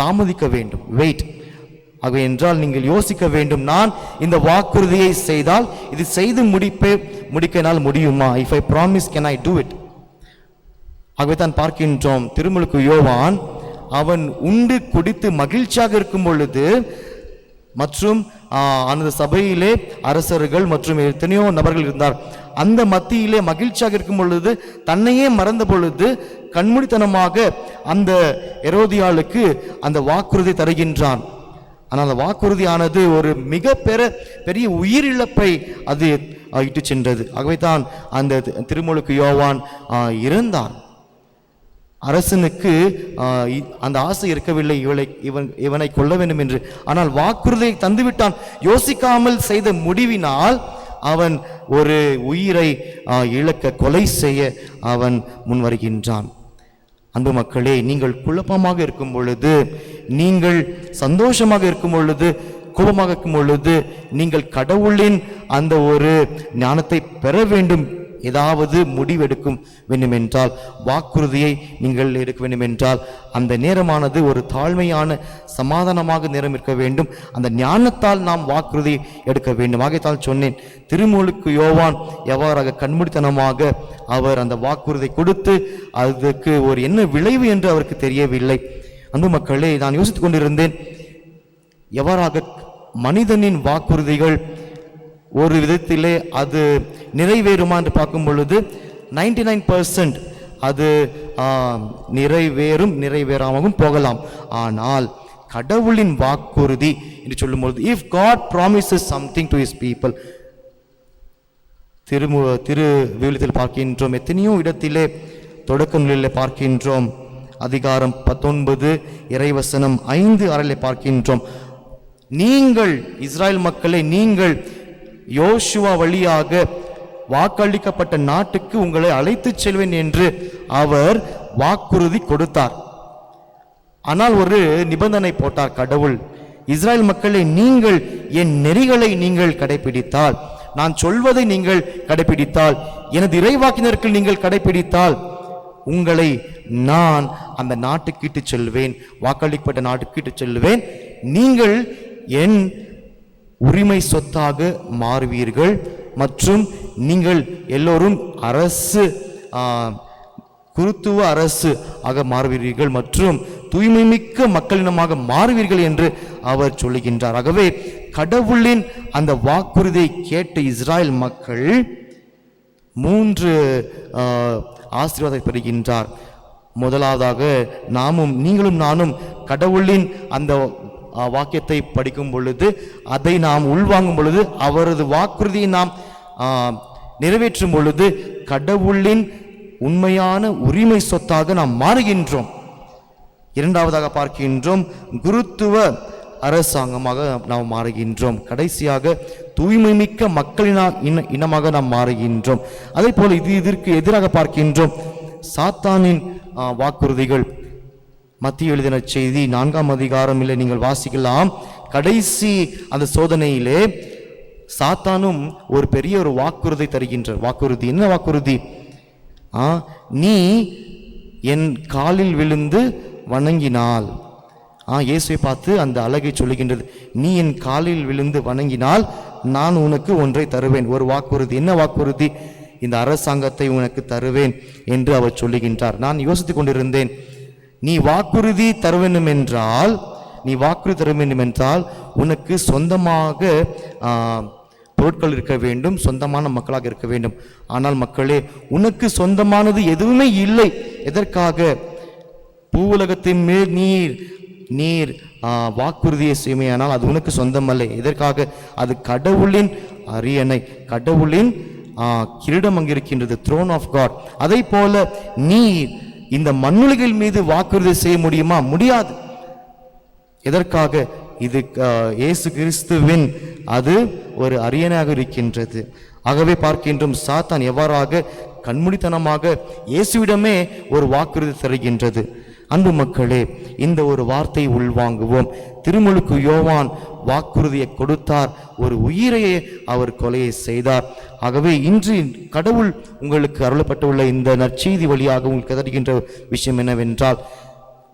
தாமதிக்க வேண்டும், வெயிட். ஆகவே என்றால் நீங்கள் யோசிக்க வேண்டும், நான் இந்த வாக்குறுதியை செய்தால் இது செய்து முடிக்க என்னால் முடியுமா? if I promise can I do it? ஆகவே தான் பார்க்கின்றோம், திருமுழுக்கு யோவான் அவன் உண்டு குடித்து மகிழ்ச்சியாக இருக்கும் பொழுது மற்றும் அந்த சபையிலே அரசர்கள் மற்றும் எத்தனையோ நபர்கள் இருந்தார், அந்த மத்தியிலே மகிழ்ச்சியாக இருக்கும் பொழுது தன்னையே மறந்த பொழுது கண்மூடித்தனமாக அந்த எரோதியாளுக்கு அந்த வாக்குறுதி தருகின்றான். ஆனால் அந்த வாக்குறுதியானது ஒரு மிக பெரிய உயிரிழப்பை அது இட்டு சென்றது. ஆகவே தான் அந்த திருமுழுக்கு யோவான் இருந்தான். அரசனுக்கு அந்த ஆசை இருக்கவில்லை இவனை கொல்ல வேண்டும் என்று. ஆனால் வாக்குறுதியை தந்துவிட்டான். யோசிக்காமல் செய்த முடிவினால் அவன் ஒரு உயிரை இழக்க, கொலை செய்ய அவன் முன் வருகின்றான். அன்பு மக்களே, நீங்கள் குழப்பமாக இருக்கும் பொழுது, நீங்கள் சந்தோஷமாக இருக்கும் பொழுது, கோபமாக இருக்கும் பொழுது, நீங்கள் கடவுளின் அந்த ஒரு ஞானத்தை பெற வேண்டும், ஏதாவது முடிவெடுக்கும் வேண்டும் என்றால், வாக்குறுதியை நீங்கள் எடுக்க வேண்டும் என்றால், அந்த நேரமானது ஒரு தாழ்மையான சமாதானமாக நேரம் இருக்க வேண்டும். அந்த ஞானத்தால் நாம் வாக்குறுதி எடுக்க வேண்டும். ஆகையால் சொன்னேன், திருமுழுக்கு யோவான் எவ்வாறாக கண்மூடித்தனமாக அவர் அந்த வாக்குறுதி கொடுத்து அதுக்கு ஒரு என்ன விளைவு என்று அவருக்கு தெரியவில்லை. அன்பு மக்களே, நான் யோசித்துக் கொண்டிருந்தேன், எவ்வாறாக மனிதனின் வாக்குறுதிகள் ஒரு விதத்திலே அது நிறைவேறுமா என்று பார்க்கும் பொழுது 99% அது நிறைவேறாமலும் போகலாம். ஆனால் கடவுளின் வாக்குறுதி என்று சொல்லும்பொழுது, if God promises something to his people, திருவிவிலியத்தில் பார்க்கின்றோம், எத்தனையோ இடத்திலே தொடக்க நிலையிலே பார்க்கின்றோம். அதிகாரம் 19 இறைவசனம் 5-6 பார்க்கின்றோம், நீங்கள் இஸ்ராயல் மக்களை, நீங்கள் யோசுவா வழியாக வாக்களிக்கப்பட்ட நாட்டுக்கு உங்களை அழைத்துச் செல்வேன் என்று அவர் வாக்குறுதி கொடுத்தார். ஆனால் ஒரு நிபந்தனை போட்டார் கடவுள், இஸ்ராயல் மக்களை, நீங்கள் என் நெறிகளை நீங்கள் கடைபிடித்தால், நான் சொல்வதை நீங்கள் கடைபிடித்தால், எனது இறைவாக்கினருக்கு நீங்கள் கடைபிடித்தால், உங்களை நான் அந்த நாட்டுக்கு இட்டு செல்வேன், வாக்களிக்கப்பட்ட நாட்டுக்கு இட்டு செல்வேன், நீங்கள் என் உரிமை சொத்தாக மாறுவீர்கள் மற்றும் நீங்கள் எல்லோரும் அரசு குருத்துவ அரசு ஆக மாறுவீர்கள் மற்றும் தூய்மை மிக்க மக்களினமாக மாறுவீர்கள் என்று அவர் சொல்லுகின்றார். ஆகவே கடவுளின் அந்த வாக்குறுதியை கேட்ட இஸ்ராயல் மக்கள் 3 ஆசீர்வாதத்தை பெறுகின்றார். முதலாவதாக நீங்களும் நானும் கடவுளின் அந்த வாக்கியத்தை படிக்கும் பொழுது, அதை நாம் உள்வாங்கும் பொழுது, அவரது வாக்குறுதியை நாம் நிறைவேற்றும் பொழுது கடவுளின் உண்மையான உரிமை சொத்தாக நாம் மாறுகின்றோம். இரண்டாவதாக பார்க்கின்றோம், குருத்துவ அரசாங்கமாக நாம் மாறுகின்றோம். கடைசியாக தூய்மை மிக்க மக்களின் இனமாக நாம் மாறுகின்றோம். அதே போல இதற்கு எதிராக பார்க்கின்றோம் சாத்தானின் வாக்குறுதிகள். மத்திய எழுதின செய்தி 4ஆம் அதிகாரம் நீங்கள் வாசிக்கலாம். கடைசி அந்த சோதனையிலே சாத்தானும் ஒரு பெரிய ஒரு வாக்குறுதி தருகின்றார். வாக்குறுதி என்ன? வாக்குறுதி, நீ என் காலில் விழுந்து வணங்கினாள். இயேசுவை பார்த்து அந்த அழகை சொல்லுகின்றது, நீ என் காலில் விழுந்து வணங்கினால் நான் உனக்கு ஒன்றை தருவேன். ஒரு வாக்குறுதி. என்ன வாக்குறுதி? இந்த அரசாங்கத்தை உனக்கு தருவேன் என்று அவர் சொல்லுகின்றார். நான் யோசித்துக் கொண்டிருந்தேன், நீ வாக்குறுதி தர வேண்டும் என்றால் உனக்கு சொந்தமாக பொருட்கள் இருக்க வேண்டும், சொந்தமான மக்களாக இருக்க வேண்டும். ஆனால் மக்களே, உனக்கு சொந்தமானது எதுவுமே இல்லை. எதற்காக? பூவுலகத்தின் மேல் நீர் வாக்குறுதியை செய்மையானால் அது உனக்கு சொந்தமல்ல. எதற்காக? அது கடவுளின் அரியணை, கடவுளின் கிரீடம் அங்கு இருக்கின்றது, த்ரோன் ஆஃப் காட். அதை போல நீர் இந்த மண்ணுலகில் மீது வாக்குறுதி செய்ய முடியுமா? முடியாது. எதற்காக? இது இயேசு கிறிஸ்துவின் அது ஒரு அரியணையாக இருக்கின்றது. ஆகவே பார்க்கின்றோம், சாத்தான் எவ்வாறாக கண்மூடித்தனமாக இயேசுவிடமே ஒரு வாக்குறுதி தருகின்றது. அன்பு மக்களே, இந்த ஒரு வார்த்தை உள்வாங்குவோம். திருமுழுக்கு யோவான் வாக்குறுதியை கொடுத்தார், ஒரு உயிரையே அவர் கொலையை செய்தார். ஆகவே இன்று கடவுள் உங்களுக்கு அருளப்பட்டுள்ள இந்த நற்செய்தி வழியாக உங்களுக்கு தருகின்ற விஷயம் என்னவென்றால்,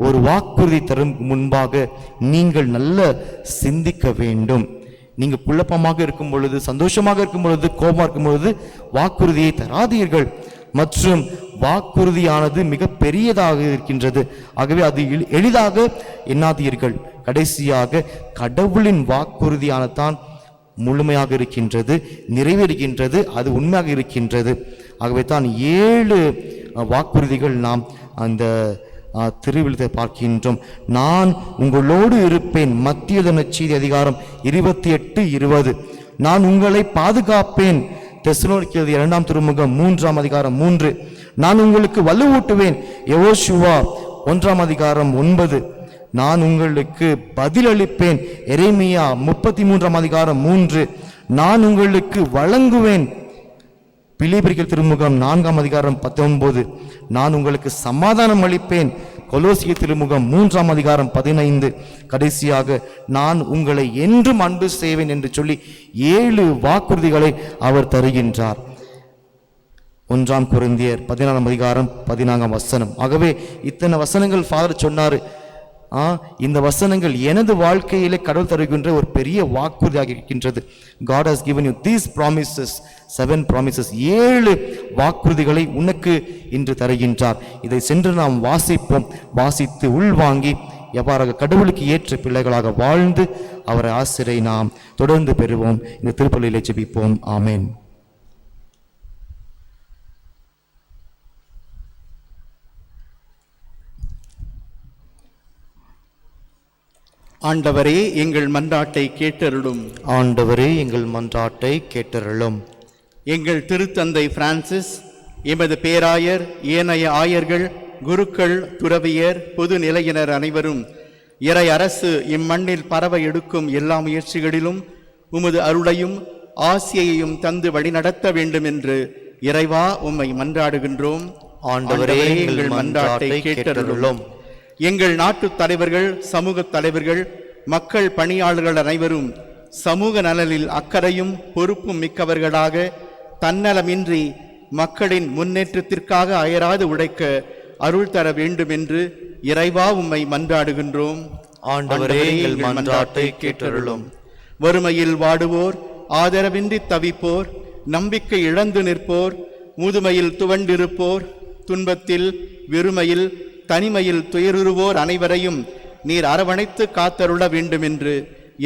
ஒரு வாக்குறுதி தரும் முன்பாக நீங்கள் நல்ல சிந்திக்க வேண்டும். நீங்கள் குழப்பமாக இருக்கும் பொழுது, சந்தோஷமாக இருக்கும் பொழுது, கோபமாக இருக்கும் பொழுது வாக்குறுதியை தராதீர்கள். மற்றும் வாக்குறுதியானது மிக பெரியதாக இருக்கின்றது. ஆகவே அது எளிதாக எண்ணாதீர்கள். கடைசியாக கடவுளின் வாக்குறுதியானதான் முழுமையாக இருக்கின்றது, நிறைவேறுகின்றது, அது உண்மையாக இருக்கின்றது. ஆகவே தான் 7 வாக்குறுதிகள் நாம் அந்த திருவிழத்தை பார்க்கின்றோம். நான் உங்களோடு இருப்பேன். மத்திய நற்செய்தி அதிகாரம் 28:20. நான் உங்களை பாதுகாப்பேன். தெசலோனிக்கேயர் 2ஆம் திருமுகம் 3ஆம் அதிகாரம் 3. நான் உங்களுக்கு வலுவூட்டுவேன். யோசுவா 1ஆம் அதிகாரம் 9. நான் உங்களுக்கு பதிலளிப்பேன். எரேமியா 33ஆம் அதிகாரம் 3. நான் உங்களுக்கு வழங்குவேன். பிலிப்பியர் திருமுகம் 4ஆம் அதிகாரம் 19. நான் உங்களுக்கு சமாதானம் அளிப்பேன். கொலோசியர் திருமுகம் 3ஆம் அதிகாரம் 15. கடைசியாக நான் உங்களை என்றும் அன்பு செய்வேன் என்று சொல்லி 7 வாக்குறுதிகளை அவர் தருகின்றார். 1 கொரிந்தியர் 14ஆம் அதிகாரம் 14ஆம் வசனம். ஆகவே இத்தனை வசனங்கள் ஃபாதர் சொன்னார். இந்த வசனங்கள் எனது வாழ்க்கையிலே கடவுள் தருகின்ற ஒரு பெரிய வாக்குறுதியாக இருக்கின்றது. God has given you these promises, 7 promises. 7 வாக்குறுதிகளை உனக்கு இன்று தருகின்றார். இதை சென்று நாம் வாசிப்போம். வாசித்து உள்வாங்கி எவ்வாறாக கடவுளுக்கு ஏற்ற பிள்ளைகளாக வாழ்ந்து அவரை ஆசிரை நாம் தொடர்ந்து பெறுவோம். இந்த திருப்பலியிலே ஜெபிப்போம். ஆமென். ஆண்டவரே, எங்கள் மன்றாட்டை கேட்டருளும். ஆண்டவரே, எங்கள் மன்றாட்டை கேட்டருளும். எங்கள் திருத்தந்தை பிரான்சிஸ், எமது பேராயர், ஏனைய ஆயர்கள், குருக்கள், துறவியர், பொது நிலையினர் அனைவரும் இறை அரசு இம்மண்ணில் பரவ எடுக்கும் எல்லா முயற்சிகளிலும் உமது அருளையும் ஆசியையும் தந்து வழிநடத்த வேண்டும் என்று இறைவா உம்மை மன்றாடுகின்றோம். ஆண்டவரே, எங்கள் மன்றாட்டை கேட்டருளும். எங்கள் நாட்டு தலைவர்கள், சமூக தலைவர்கள், மக்கள் பணியாளர்கள் அனைவரும் சமூக நலனில் அக்கறையும் பொறுப்பும் மிக்கவர்களாக தன்னலமின்றி மக்களின் முன்னேற்றத்திற்காக அயராது உழைக்க அருள் தர வேண்டும் என்று இறைவா உம்மை மன்றாடுகின்றோம். ஆண்டவரே, எங்கள் மன்றாட்டை கேட்டருளும். வறுமையில் வாடுவோர், ஆதரவின்றி தவிப்போர், நம்பிக்கை இழந்து நிற்போர், முதுமையில் துவண்டிருப்போர், துன்பத்தில், வெறுமையில், தனிமையில் துயருவோர் அனைவரையும் நீர் அரவணைத்து காத்தருள வேண்டும் என்று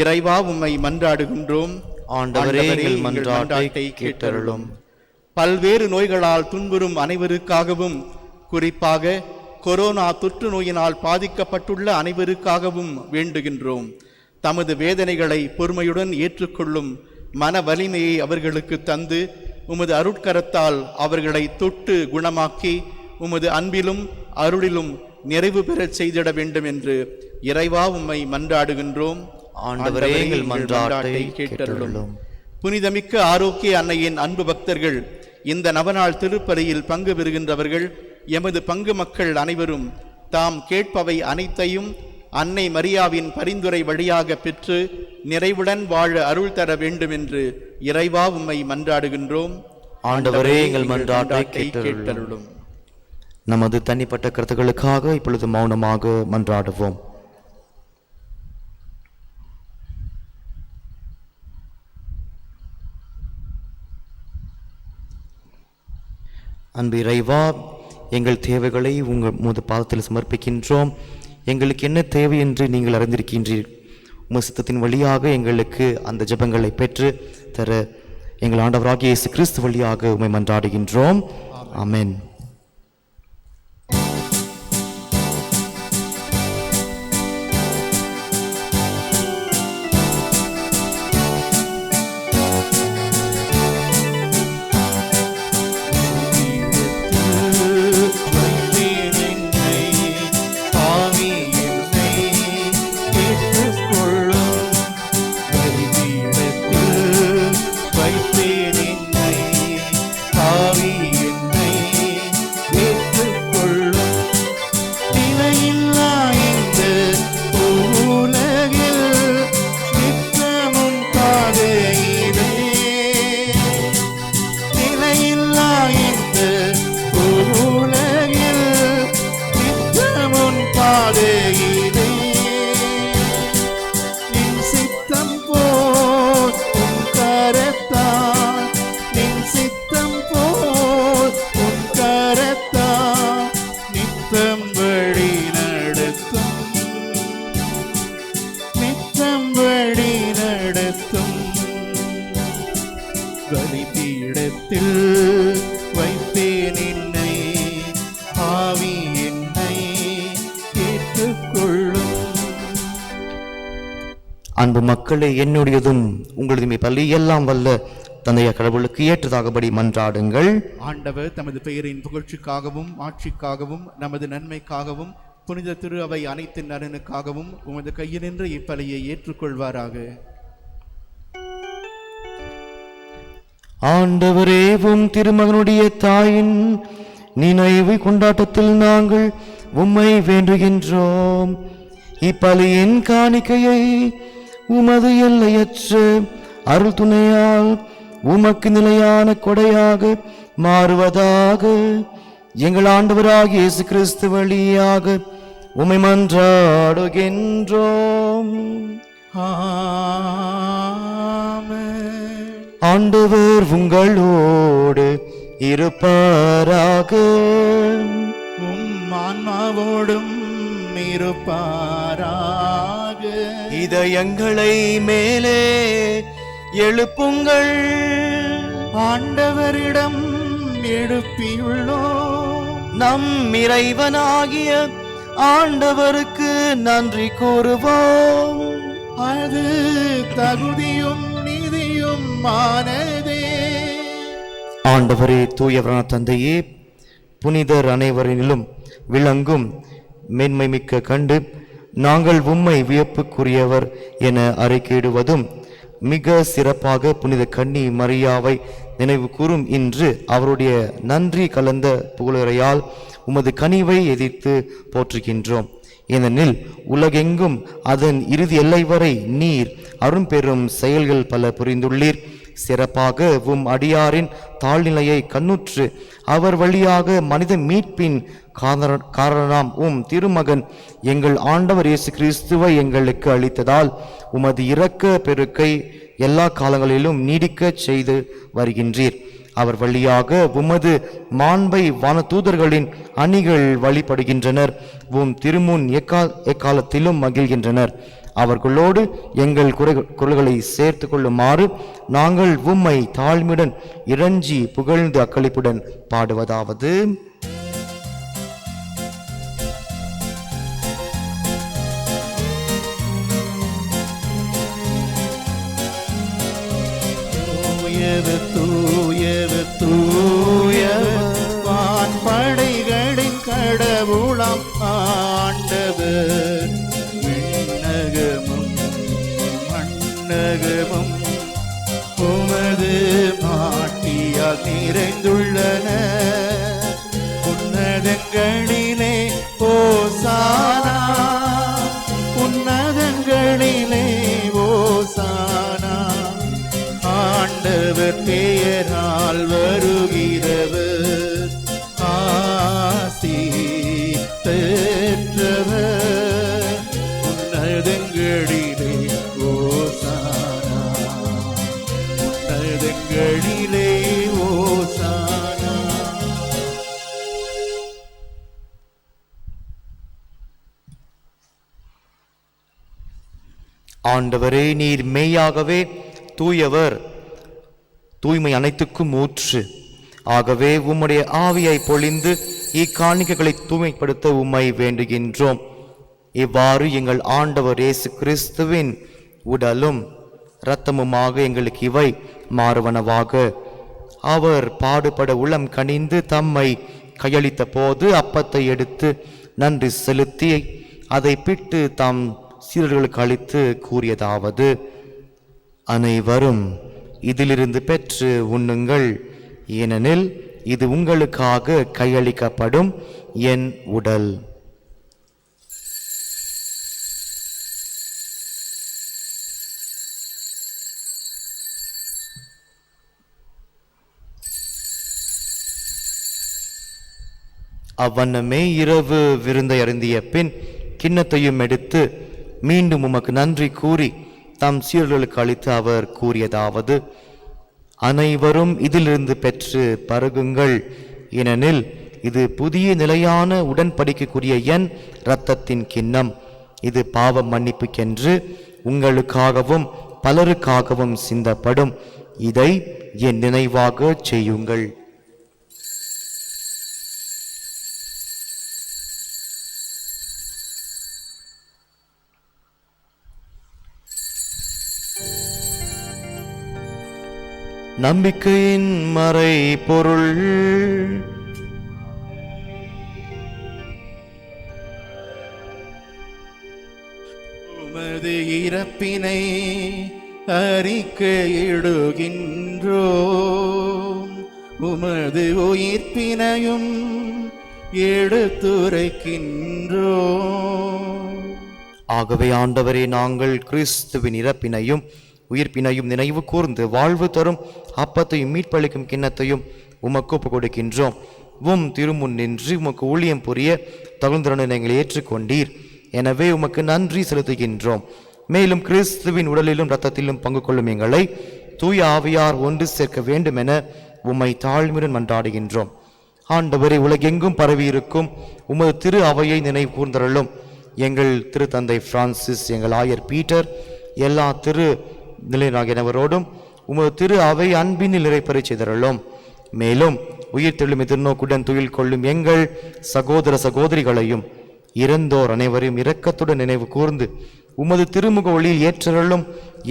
இறைவா உம்மை மன்றாடுகின்றோம். ஆண்டவரே, எங்கள் மன்றாட்டை கேட்டருளும். பல்வேறு நோய்களால் துன்புறும் அனைவருக்காகவும், குறிப்பாக கொரோனா தொற்று நோயினால் பாதிக்கப்பட்டுள்ள அனைவருக்காகவும் வேண்டுகின்றோம். தமது வேதனைகளை பொறுமையுடன் ஏற்றுக்கொள்ளும் மன வலிமையை அவர்களுக்கு தந்து உமது அருட்கரத்தால் அவர்களை தொட்டு குணமாக்கி உமது அன்பிலும் அருளிலும் நிறைவு பெறச் செய்திட வேண்டும் என்று இறைவா உம்மை மன்றாடுகின்றோம். ஆண்டவரே, எங்கள் மன்றாட்டை கேட்டருளும். புனிதமிக்க ஆரோக்கிய அன்னையின் அன்பு பக்தர்கள், இந்த நவநாள் திருப்பலியில் பங்கு பெறுகின்றவர்கள், எமது பங்கு மக்கள் அனைவரும் தாம் கேட்பவை அனைத்தையும் அன்னை மரியாவின் பரிந்துரை வழியாக பெற்று நிறைவுடன் வாழ அருள் தர வேண்டும் என்று இறைவா உம்மை மன்றாடுகின்றோம். ஆண்டவரே, எங்கள் மன்றாட்டை கேட்டருளும். நமது தனிப்பட்ட கருத்துக்களுக்காக இப்பொழுது மௌனமாக மன்றாடுவோம். அன்பு இறைவா, எங்கள் தேவைகளை உமது பாதத்தில் சமர்ப்பிக்கின்றோம். எங்களுக்கு என்ன தேவை என்று நீங்கள் அறிந்திருக்கின்றீர். உமது சித்தத்தின் வழியாக எங்களுக்கு அந்த ஜெபங்களை பெற்று தர எங்கள் ஆண்டவராகிய இயேசு கிறிஸ்து வழியாக உம்மை மன்றாடுகின்றோம். ஆமென். பலிபீடத்தில் வைத்தேன் என்னை, ஆவி என்னை ஏற்றுக்கொள்ளும். அன்பு மக்களே, என்னுடையதும் உங்களதுமே பள்ளி எல்லாம் வல்ல தந்தைய கடவுளுக்கு ஏற்றதாகபடி மன்றாடுங்கள். ஆண்டவர் தமது பெயரின் புகழ்ச்சிக்காகவும் ஆட்சிக்காகவும் நமது நன்மைக்காகவும் புனித திரு அவை அனைத்து நலனுக்காகவும் உமது கையினின்று இப்பலியை ஏற்றுக்கொள்வாராக. ஆண்டவரே, உம் திருமகனுடைய தாயின் நினைவு கொண்டாட்டத்தில் நாங்கள் உம்மை வேண்டுகின்றோம். இப்பலியின் காணிக்கையை உமது எல்லையற்ற அருள் துணையால் உமக்கு நிலையான கொடையாக மாறுவதாக எங்கள் ஆண்டவராகிய இயேசு கிறிஸ்து வழியாக உம்மை மன்றாடுகின்றோம். ஆண்டவர் உங்களோடு இருப்பாராக. ஆன்மாவோடும் இருப்பாராக. இதயங்களை மேலே எழுப்புங்கள். ஆண்டவரிடம் எழுப்பியுள்ளோம். நம் இறைவனாகிய ஆண்டவருக்கு நன்றி கூறுவோம். அது தகுதியும் நீதியும் ஆனதே. ஆண்டவரே, தூயவரான தந்தையே, புனிதர் அனைவரிலும் விளங்கும் மேன்மை மிக்க கண்டு நாங்கள் உம்மை வியப்புக்குரியவர் என அறிக்கையிடுவதும், மிக சிறப்பாக புனித கன்னி மரியாவை நினைவு கூறும் இன்று அவருடைய நன்றி கலந்த புகழுரையால் உமது கனிவை எதிர்த்து போற்றுகின்றோம். ஏனெனில் உலகெங்கும் அதன் இறுதி எல்லை வரை நீர் அரும்பெரும் செயல்கள் பல புரிந்துள்ளீர். சிறப்பாக உம் அடியாரின் தாழ்நிலையை கண்ணுற்று அவர் வழியாக மனித மீட்பின் காரணம் உம் திருமகன் எங்கள் ஆண்டவர் இயேசு கிறிஸ்துவை எங்களுக்கு அளித்ததால் உமது இரக்க பெருக்கை எல்லா காலங்களிலும் நீடிக்க செய்து வருகின்றீர். அவர் வழியாக உமது மாண்பை வானதூதர்களின் அணிகள் வழிபடுகின்றனர். உம் திருமுன் எக்காலத்திலும் மகிழ்கின்றனர். அவர்களோடு எங்கள் குரல்களை சேர்த்து கொள்ளுமாறு நாங்கள் உம்மை தாழ்மையுடன் இறைஞ்சி புகழ்ந்து அக்களிப்புடன் பாடுவதாவது: தூயவர் தூயவர் வான்படைகளின் கடவுளாம் ஆண்டவர். விண்ணகமும் மண்ணகமும் உமது மாட்டியால் நிறைந்துள்ளன. உன்னதங்களிலே ஓசானா, உன்னதங்களிலே ஓசானா. ஆண்டவர் பெயரால் வருகிறவர் ஆசி உயரங்களிலே ஓசானா. ஆண்டவரே, நீர் மெய்யாகவே தூயவர், தூய்மை அனைத்துக்கும் ஊற்று. ஆகவே உம்முடைய ஆவியை பொழிந்து இக்காணிக்கைகளை தூய்மைப்படுத்த உம்மை வேண்டுகின்றோம். இவ்வாறு எங்கள் ஆண்டவர் இயேசு கிறிஸ்துவின் உடலும் இரத்தமுமாக எங்களுக்கு இவை மாறுவனவாக. அவர் பாடுபட உளம் கனிந்து தம்மை கையளித்த போது அப்பத்தை எடுத்து நன்றி செலுத்தி அதை பிட்டு தாம் சீடர்களுக்கு அளித்து கூறியதாவது: அனைவரும் இதிலிருந்து பெற்று உண்ணுங்கள், ஏனெனில் இது உங்களுக்காக கையளிக்கப்படும் என் உடல். அவ்வண்ணமே இரவு விருந்தை அருந்திய பின் கிண்ணத்தையும் எடுத்து மீண்டும் உமக்கு நன்றி கூறி தம் சீடர்களுக்கு அளித்து அவர் கூறியதாவது: அனைவரும் இதிலிருந்து பெற்று பருகுங்கள், ஏனெனில் இது புதிய நிலையான உடன்படிக்கைக்குரிய என் இரத்தத்தின் கிண்ணம். இது பாவ மன்னிப்புக்கென்று உங்களுக்காகவும் பலருக்காகவும் சிந்தப்படும். இதை என் நினைவாக செய்யுங்கள். நம்பிக்கையின் மறை பொருள். உமது இறப்பினை அறிக்கையிடுகின்றோம், உமது உயிர்ப்பினையும் எடுத்துரைக்கின்றோம். ஆகவே ஆண்டவரே, நாங்கள் கிறிஸ்துவின் இறப்பினையும் உயிர்ப்பினையும் நினைவு கூர்ந்து வாழ்வு தரும் அப்பத்தையும் மீட்பளிக்கும் கிண்ணத்தையும் உமக்கு ஒப்புக் கொடுக்கின்றோம். உம் திருமுன் நின்று உமக்கு ஊழியம் புரிய தகுந்தரனை நீங்கள் ஏற்றுக்கொண்டீர். எனவே உமக்கு நன்றி செலுத்துகின்றோம். மேலும் கிறிஸ்துவின் உடலிலும் இரத்தத்திலும் பங்கு கொள்ளும் எங்களை தூய ஆவியார் ஒன்று சேர்க்க வேண்டும் என உம்மை தாழ்மையுடன் மன்றாடுகின்றோம். ஆண்டவரை, உலகெங்கும் பரவியிருக்கும் உமது திரு அவையை நினைவு கூர்ந்தருளும். எங்கள் திருத்தந்தை பிரான்சிஸ், எங்கள் ஆயர் பீட்டர், எல்லா திரு நிலையராகியவரோடும் உமது திரு அவை அன்பினில் நிறைப்பறை செய்தருளும். மேலும் உயிர்த்தெழும் எதிர்நோக்குடன் துயில் கொள்ளும் எங்கள் சகோதர சகோதரிகளையும் இறந்தோர் அனைவரையும் இரக்கத்துடன் நினைவு கூர்ந்து உமது திருமுக ஒளியில் ஏற்றருளும்.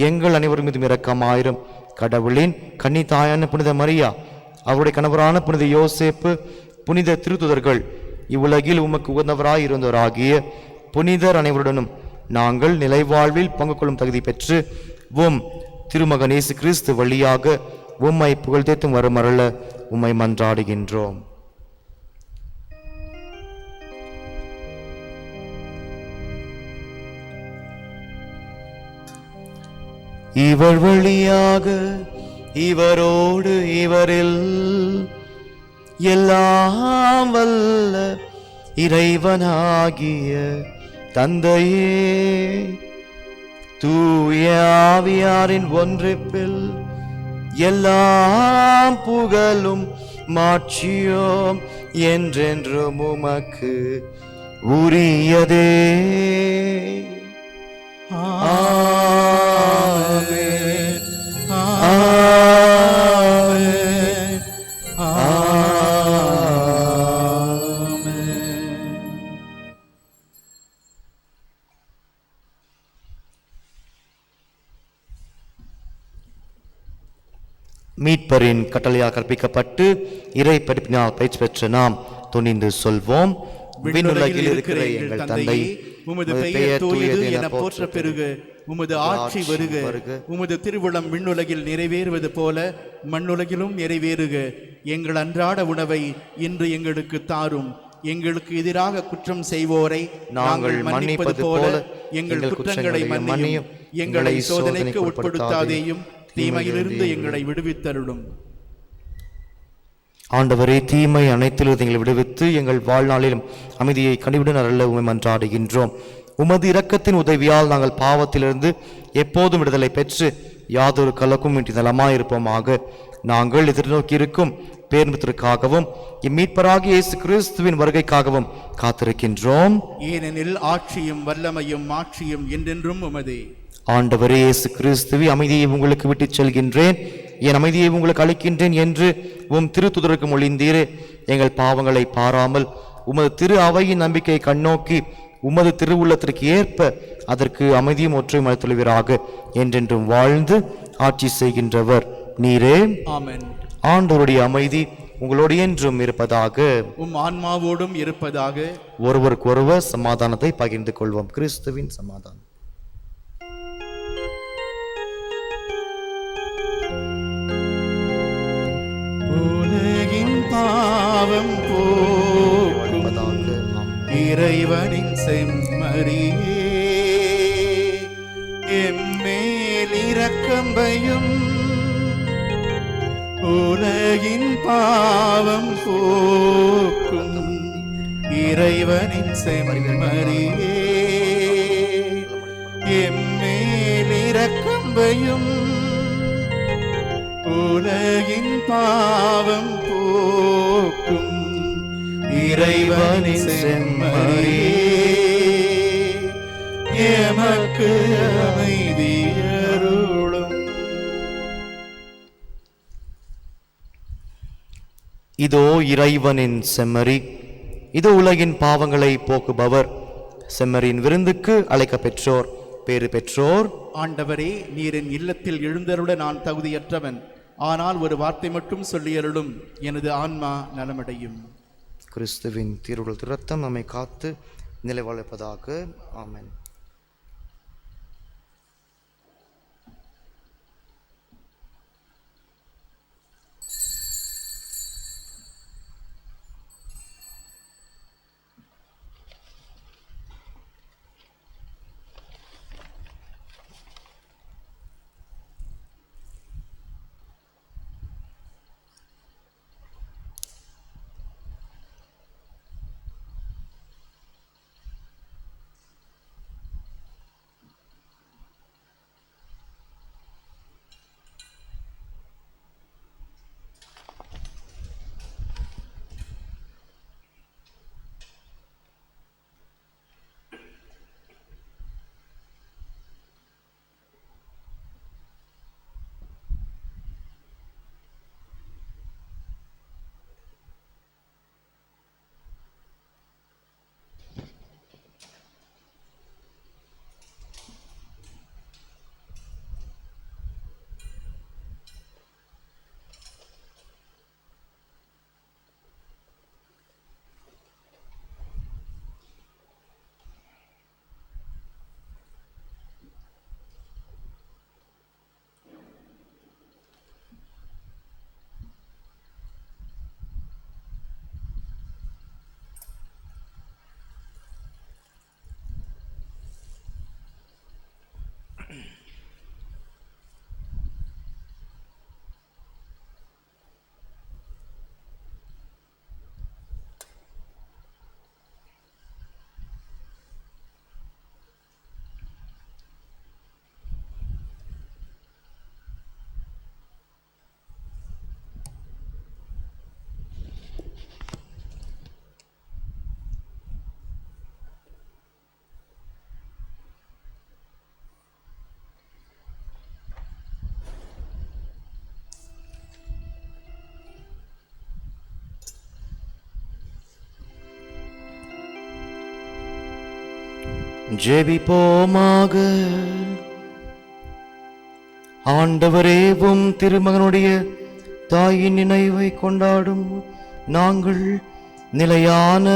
எங்கள் அனைவரும் மீதும் இரக்கமாயிரும். கடவுளின் கன்னி தாயான புனித மரியா, அவருடைய கணவரான புனித யோசேப்பு, புனித திருத்துதர்கள், இவ்வுலகில் உமக்கு உகந்தவராய் இருந்தோராகிய புனிதர் அனைவருடனும் நாங்கள் நிலைவாழ்வில் பங்கு கொள்ளும் தகுதி பெற்று உம் திருமகன் இயேசு கிறிஸ்து வழியாக உம்மை புகழ்ந்தேத்தும் வருமருள உம்மை மன்றாடுகின்றோம். இவர் வழியாக இவரோடு இவரில் எல்லாம் வல்ல இறைவனாகிய தந்தையே, தூய ஆவியாரின் ஒன்றிப்பில் எல்லாம் புகழும் மாட்சியோம் என்றென்றும் உமக்கு உரியதே. ஆமென், ஆமென், ஆமென். மீட்பரின் கட்டளையால் கற்பிக்கப்பட்டு இறை படிப்பினால் பயிற்சி பெற்ற நாம் துணிந்து சொல்வோம்: விண்ணுலகில் இருக்கிற எங்கள் தந்தை, உமது பெயர் தூயது என போற்ற பெருக, உமது ஆட்சி வருக, உமது திருவுளம் விண்ணுலகில் நிறைவேறுவது போல மண்ணுலகிலும் நிறைவேறுக. எங்கள் அன்றாட உணவை இன்று எங்களுக்கு தாரும். எங்களுக்கு எதிராக குற்றம் செய்வோரை நாங்கள் மன்னிப்பது போல எங்கள் குற்றங்களை மன்னியும். எங்களை சோதனைக்கு உட்படுத்தாதேயும், தீமையிலிருந்து எங்களை விடுவித்தருளும். ஆண்டவரே, தீமை அனைத்திலிருந்து எங்களை விடுவித்து எங்கள் வாழ்நாளிலும் அமைதியை கனிவுடன் அருள உம்மை மன்றாடுகின்றோம். உமது இரக்கத்தின் உதவியால் நாங்கள் பாவத்திலிருந்து எப்போதும் விடுதலை பெற்று யாதொரு கலக்கும் இன்றி நலமாயிருப்போமாக. நாங்கள் எதிர்நோக்கியிருக்கும் பேர்மத்திற்காகவும் இம்மீட்பராகிய இயேசு கிறிஸ்துவின் வருகைக்காகவும் காத்திருக்கின்றோம். ஏனெனில் ஆட்சியும் வல்லமையும் மாட்சியும் என்றென்றும் உமதே. ஆண்டவரே இயேசு கிறிஸ்துவே, அமைதியை உங்களுக்கு விட்டுச் செல்கின்றேன், என் அமைதியை உங்களுக்கு அளிக்கின்றேன் என்று உம் திருத்துதருக்கு மொழிந்தீரே. எங்கள் பாவங்களை பாராமல் உமது திரு அவையின் நம்பிக்கையை கண்ணோக்கி உமது திருவுள்ளத்திற்கு ஏற்ப அதற்கு அமைதியும் ஒற்றையும் அளித்துள்வீராக. என்றென்றும் வாழ்ந்து ஆட்சி செய்கின்றவர் நீரே. ஆமென். ஆண்டவருடைய அமைதி உங்களோடு என்றும் இருப்பதாக. உம் ஆன்மாவோடும் இருப்பதாக. ஒருவருக்கொருவர் சமாதானத்தை பகிர்ந்து கொள்வோம். கிறிஸ்துவின் சமாதானம். உலகின் பாவம் போக்கும் இறைவனின் செம்மறியே, எம்மேல் இரக்கம் வையும். உலகின் பாவம் போக்கும் இறைவனின் செம்மறியே, எம்மேல் இரக்கம் வையும். உலகின் பாவம் போக்கும் இறைவனின் செம்மறியே, எமக்கு அமைதி அருளும். இதோ இறைவனின் செம்மறி, இதோ உலகின் பாவங்களை போக்குபவர். செம்மறியின் விருந்துக்கு அழைக்க பெற்றோர் பேறு பெற்றோர். ஆண்டவரே, நீரின் இல்லத்தில் எழுந்தருள நான் தகுதியற்றவன், ஆனால் ஒரு வார்த்தை மட்டும் சொல்லியருளும், எனது ஆன்மா நலமடையும். கிறிஸ்துவின் திருவுடல் இரத்தம் நம்மை காத்து நிலைவாழ்ப்பதாக. ஆமென். ஜெபிப்போமாக. ஆண்டவரே, உம் திருமகனுடைய தாயின் நினைவை கொண்டாடும் நாங்கள் நிலையான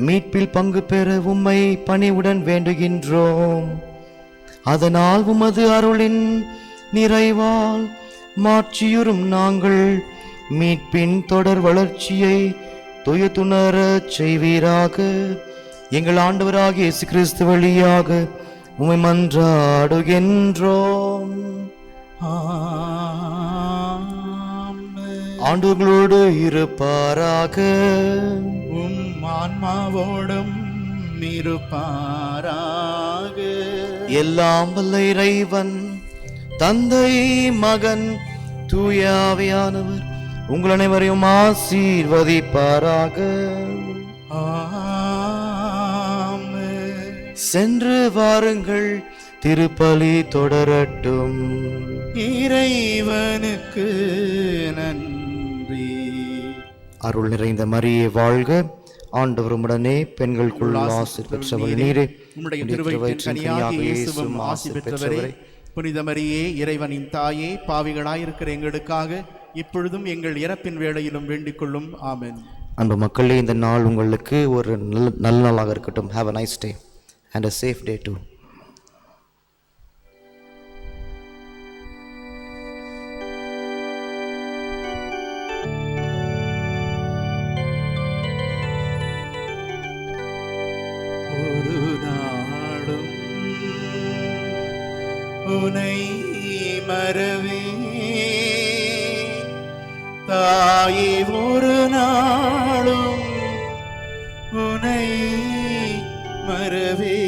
மீட்பில் பங்கு பெற உம்மை பணிவுடன் வேண்டுகின்றோம். அதனால் உமது அருளின் நிறைவால் மாட்சியுறும் நாங்கள் மீட்பின் தொடர் வளர்ச்சியை துயத்துணரச் செய்வீராக. எங்கள் ஆண்டவராகிய இயேசு கிறிஸ்து வழியாக உம்மை மன்றாடுகின்றோம். ஆண்டவர்களோடு இருப்பாராக. உம் ஆன்மாவோடும் இருப்பாராக. எல்லாம் வல்ல இறைவன் தந்தை, மகன், தூய ஆவியானவர் உங்கள் அனைவரையும் ஆசீர்வதிப்பாராக. சென்று வாருங்கள், திருப்பலி தொடரட்டும். இறைவனுக்கு நன்றி. அருள் நிறைந்த மரியே வாழ்க, ஆண்டவர் உம்முடனே, பெண்களுக்குள் ஆசி பெற்றவள் நீரே. உம்முடைய திருவயிற்றின் கனியாகிய இயேசுவும் ஆசி பெற்றவரே. புனித மரியே, இறைவனின் தாயே, பாவிகளாயிருக்கிற எங்களுக்காக இப்பொழுதும் எங்கள் இறப்பின் வேளையிலும் வேண்டிக் கொள்ளும். ஆமென். அன்பு மக்களே, இந்த நாள் உங்களுக்கு ஒரு நல்ல நாளாக இருக்கட்டும். Have a nice day and a safe day too. ஒரு நாளும் உனை மறவே தாயே, ஒரு நாளும் உனை மறவே